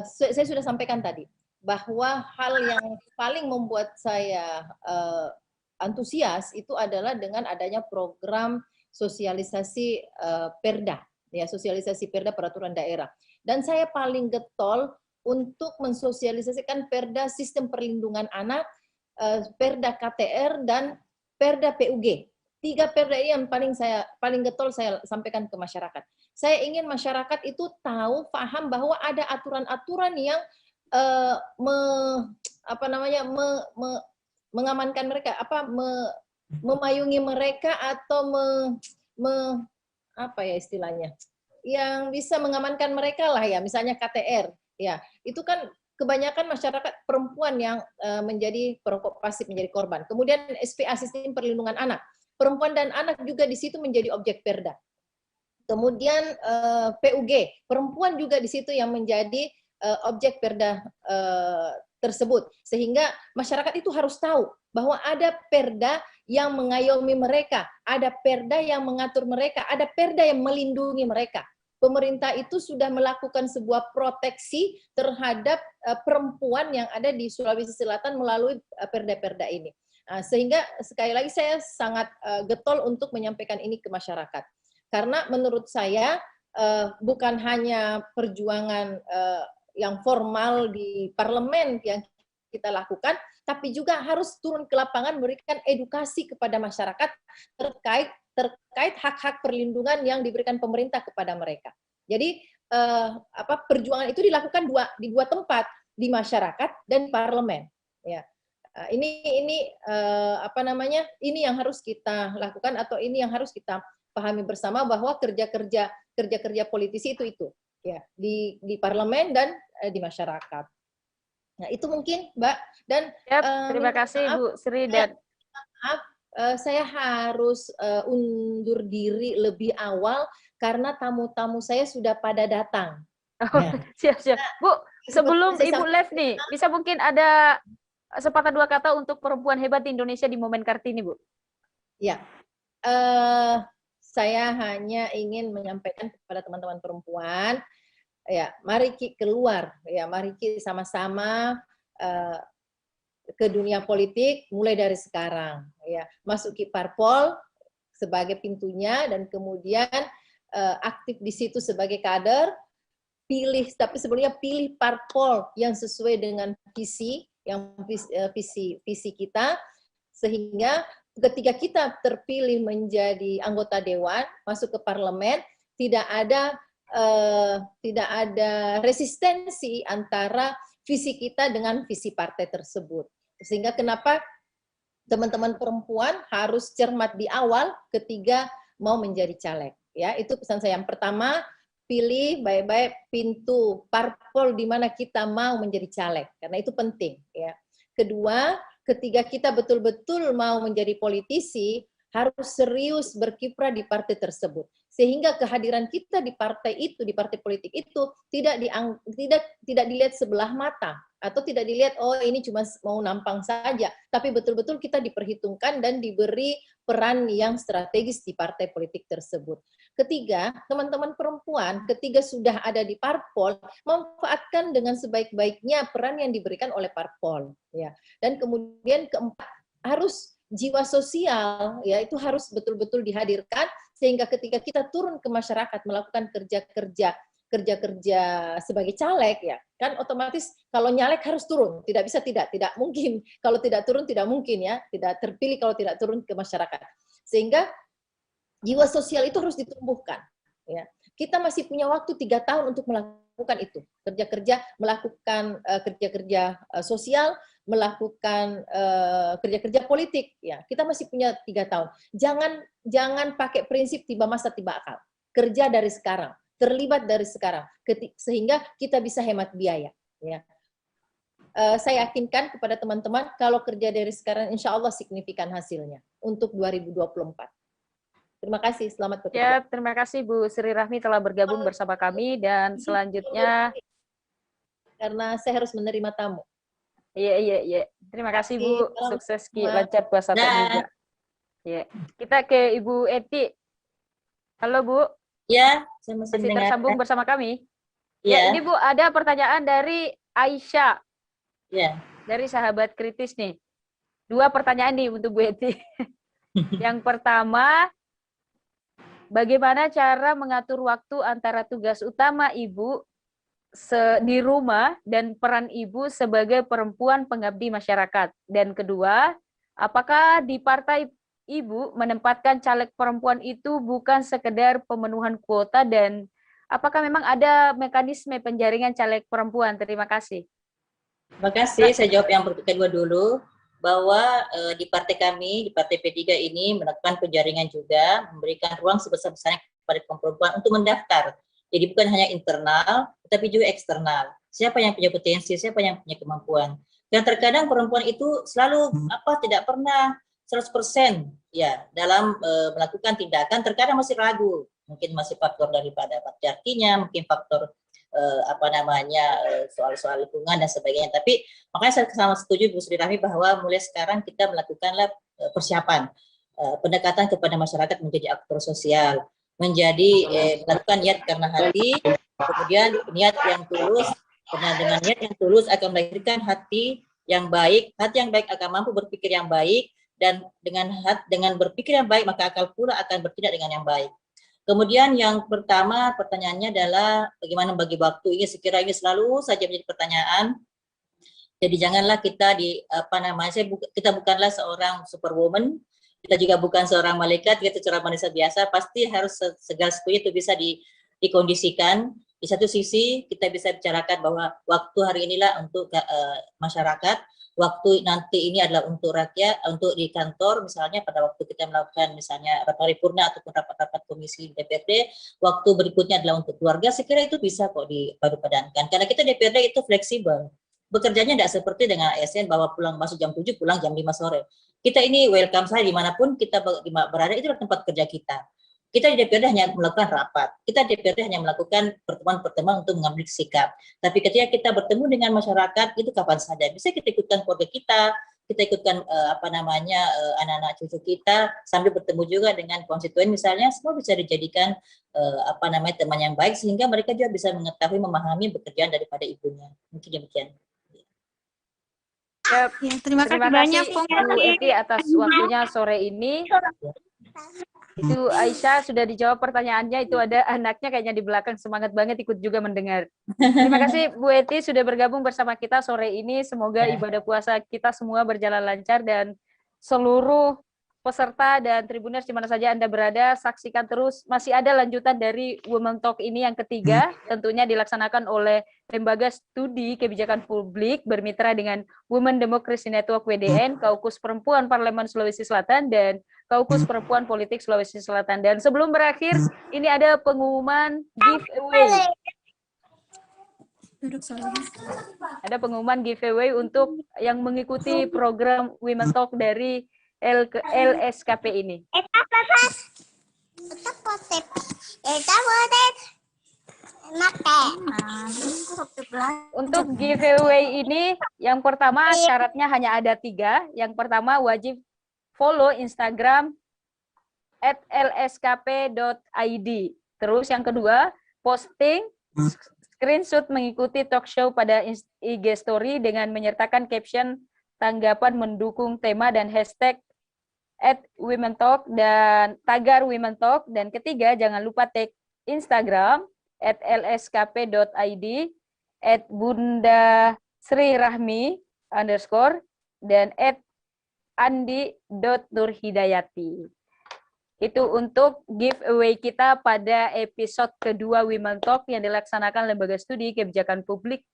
saya sudah sampaikan tadi bahwa hal yang paling membuat saya antusias itu adalah dengan adanya program sosialisasi Perda, ya sosialisasi Perda peraturan daerah. Dan saya paling getol untuk mensosialisasikan Perda sistem perlindungan anak, Perda KTR, dan Perda PUG. 3 Perda ini yang paling getol saya sampaikan ke masyarakat. Saya ingin masyarakat itu tahu, paham bahwa ada aturan-aturan yang mengamankan mereka, memayungi mereka atau apa ya istilahnya, yang bisa mengamankan mereka lah ya, misalnya KTR, ya itu kan kebanyakan masyarakat perempuan yang menjadi perokok pasif, menjadi korban. Kemudian SPA, sistem perlindungan anak, perempuan dan anak juga di situ menjadi objek Perda. Kemudian PUG, perempuan juga di situ yang menjadi objek Perda tersebut. Sehingga masyarakat itu harus tahu bahwa ada Perda yang mengayomi mereka, ada Perda yang mengatur mereka, ada Perda yang melindungi mereka. Pemerintah itu sudah melakukan sebuah proteksi terhadap perempuan yang ada di Sulawesi Selatan melalui Perda-Perda ini. Sehingga sekali lagi saya sangat getol untuk menyampaikan ini ke masyarakat. Karena menurut saya bukan hanya perjuangan yang formal di parlemen yang kita lakukan, tapi juga harus turun ke lapangan memberikan edukasi kepada masyarakat terkait hak-hak perlindungan yang diberikan pemerintah kepada mereka. Jadi perjuangan itu dilakukan di dua tempat, di masyarakat dan parlemen. Ya, ini yang harus kita lakukan, atau ini yang harus kita pahami bersama, bahwa kerja-kerja politisi itu ya di parlemen dan di masyarakat. Nah itu mungkin Mbak, dan terima kasih Bu Sri, dan maaf. Saya harus undur diri lebih awal karena tamu-tamu saya sudah pada datang. Siap. Bu, sebelum Ibu live nih, bisa mungkin ada sepatah dua kata untuk perempuan hebat di Indonesia di momen Kartini, Bu? Ya, saya hanya ingin menyampaikan kepada teman-teman perempuan, ya mari keluar, ya mari sama-sama ke dunia politik mulai dari sekarang, ya masuki parpol sebagai pintunya, dan kemudian aktif di situ sebagai kader, tapi sebelumnya pilih parpol yang sesuai dengan visi kita, sehingga ketika kita terpilih menjadi anggota dewan, masuk ke parlemen, tidak ada resistensi antara visi kita dengan visi partai tersebut. Sehingga kenapa teman-teman perempuan harus cermat di awal ketika mau menjadi caleg. Ya, itu pesan saya. Yang pertama, pilih baik-baik pintu parpol di mana kita mau menjadi caleg, karena itu penting. Ya. Kedua, ketika kita betul-betul mau menjadi politisi, harus serius berkiprah di partai tersebut. Sehingga kehadiran kita di partai itu, di partai politik itu tidak dilihat sebelah mata, atau tidak dilihat oh ini cuma mau nampang saja, tapi betul-betul kita diperhitungkan dan diberi peran yang strategis di partai politik tersebut. Ketiga, teman-teman perempuan ketika sudah ada di parpol, manfaatkan dengan sebaik-baiknya peran yang diberikan oleh parpol, ya. Dan kemudian keempat, harus jiwa sosial, ya itu harus betul-betul dihadirkan sehingga ketika kita turun ke masyarakat melakukan kerja-kerja sebagai caleg, ya kan otomatis kalau nyalek harus turun, tidak bisa tidak mungkin, kalau tidak turun tidak mungkin, ya tidak terpilih kalau tidak turun ke masyarakat, sehingga jiwa sosial itu harus ditumbuhkan, ya. Kita masih punya waktu 3 tahun untuk melakukan itu, melakukan kerja-kerja sosial, melakukan kerja-kerja politik, ya. Kita masih punya 3 tahun. Jangan pakai prinsip tiba masa tiba akal. Kerja dari sekarang, terlibat dari sekarang, sehingga kita bisa hemat biaya, ya. Saya yakinkan kepada teman-teman kalau kerja dari sekarang insya Allah signifikan hasilnya untuk 2024. Terima kasih, selamat bekerja. Ya, terima kasih Bu Sri Rahmi telah bergabung bersama kami, dan selanjutnya karena saya harus menerima tamu. Iya. Terima kasih Bu, sukses lancar puasa juga. Ya, kita ke Ibu Eti. Halo Bu. Ya, saya masih tersambung bersama kami. Ya, ini Bu ada pertanyaan dari Aisyah. Ya. Dari sahabat kritis nih. 2 pertanyaan nih untuk Bu Eti. Yang pertama, bagaimana cara mengatur waktu antara tugas utama Ibu di rumah dan peran Ibu sebagai perempuan pengabdi masyarakat? Dan kedua, apakah di partai Ibu menempatkan caleg perempuan itu bukan sekedar pemenuhan kuota, dan apakah memang ada mekanisme penjaringan caleg perempuan? Terima kasih. Terima kasih, saya jawab yang kedua dulu, bahwa di partai kami, di partai P3 ini melakukan penjaringan juga, memberikan ruang sebesar-besarnya kepada perempuan untuk mendaftar. Jadi bukan hanya internal, tetapi juga eksternal. Siapa yang punya potensi, siapa yang punya kemampuan. Dan terkadang perempuan itu selalu tidak pernah 100% ya dalam melakukan tindakan, terkadang masih ragu. Mungkin masih faktor daripada patriarkinya, mungkin faktor soal-soal lingkungan dan sebagainya. Tapi makanya saya sama setuju Bu Sri Rahmi bahwa mulai sekarang kita melakukanlah persiapan pendekatan kepada masyarakat menjadi aktor sosial, menjadi melakukan niat karena hati, kemudian niat yang tulus, karena dengan niat yang tulus akan melahirkan hati yang baik akan mampu berpikir yang baik, dan dengan berpikir yang baik maka akal pula akan bertindak dengan yang baik. Kemudian yang pertama pertanyaannya adalah bagaimana bagi waktu. Ini sekiranya ini selalu saja menjadi pertanyaan. Jadi janganlah kita kita bukanlah seorang superwoman, kita juga bukan seorang malaikat, kita seorang manusia biasa, pasti harus segala sesuatu itu bisa dikondisikan. Di satu sisi kita bisa bicarakan bahwa waktu hari inilah untuk masyarakat, waktu nanti ini adalah untuk rakyat, untuk di kantor, misalnya pada waktu kita melakukan misalnya rapat paripurna ataupun rapat-rapat komisi DPRD, waktu berikutnya adalah untuk keluarga. Saya kira itu bisa kok dipadu-padankan, karena kita DPRD itu fleksibel. Bekerjanya tidak seperti dengan ASN bahwa pulang masuk jam 7, pulang jam 5 sore. Kita ini welcome saya dimanapun kita berada, itu adalah tempat kerja kita. Kita di DPRD hanya melakukan rapat, kita di DPRD hanya melakukan pertemuan-pertemuan untuk mengambil sikap. Tapi ketika kita bertemu dengan masyarakat, itu kapan saja bisa kita ikutkan keluarga kita ikutkan anak-anak cucu kita, sambil bertemu juga dengan konstituen misalnya, semua bisa dijadikan teman yang baik, sehingga mereka juga bisa mengetahui, memahami pekerjaan daripada ibunya. Mungkin demikian. Ya, terima kasih banyak Bu Eti atas waktunya sore ini. Itu Aisyah sudah dijawab pertanyaannya, itu ada anaknya kayaknya di belakang semangat banget ikut juga mendengar. Terima kasih Bu Eti sudah bergabung bersama kita sore ini. Semoga ibadah puasa kita semua berjalan lancar, dan seluruh peserta dan tribuners di mana saja Anda berada, saksikan terus, masih ada lanjutan dari Women Talk ini yang ketiga, tentunya dilaksanakan oleh Lembaga Studi Kebijakan Publik bermitra dengan Women Democracy Network WDN, Kaukus Perempuan Parlemen Sulawesi Selatan, dan Kaukus Perempuan Politik Sulawesi Selatan. Dan sebelum berakhir, ini ada pengumuman giveaway. Ada pengumuman giveaway untuk yang mengikuti program Women Talk dari LSKP ini. Untuk giveaway ini, yang pertama syaratnya hanya ada 3. Yang pertama wajib follow Instagram @lskp.id. Terus yang kedua, posting screenshot mengikuti talk show pada IG story dengan menyertakan caption tanggapan mendukung tema dan hashtag @womentalk dan tagar womentalk, dan ketiga jangan lupa tag Instagram @lskp.id @bundasrirahmi_ dan @andi.nurhidayati. Itu untuk giveaway kita pada episode kedua Women Talk yang dilaksanakan Lembaga Studi Kebijakan Publik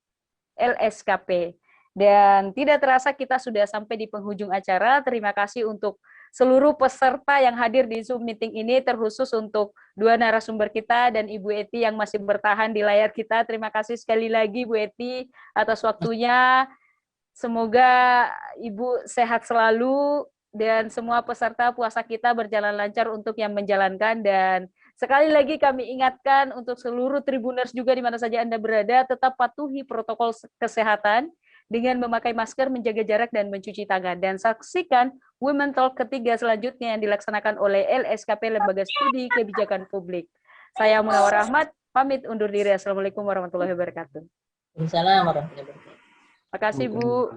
LSKP. Dan tidak terasa kita sudah sampai di penghujung acara. Terima kasih untuk seluruh peserta yang hadir di Zoom meeting ini, terkhusus untuk dua narasumber kita dan Ibu Eti yang masih bertahan di layar kita. Terima kasih sekali lagi Bu Eti atas waktunya. Semoga Ibu sehat selalu dan semua peserta puasa kita berjalan lancar untuk yang menjalankan. Dan sekali lagi kami ingatkan untuk seluruh Tribuners juga di mana saja Anda berada, tetap patuhi protokol kesehatan dengan memakai masker, menjaga jarak, dan mencuci tangan. Dan saksikan Women Talk ketiga selanjutnya yang dilaksanakan oleh LSKP Lembaga Studi Kebijakan Publik. Saya Munawar Ahmad, pamit undur diri. Assalamualaikum warahmatullahi wabarakatuh. Waalaikumsalam warahmatullahi wabarakatuh. Terima kasih Bu.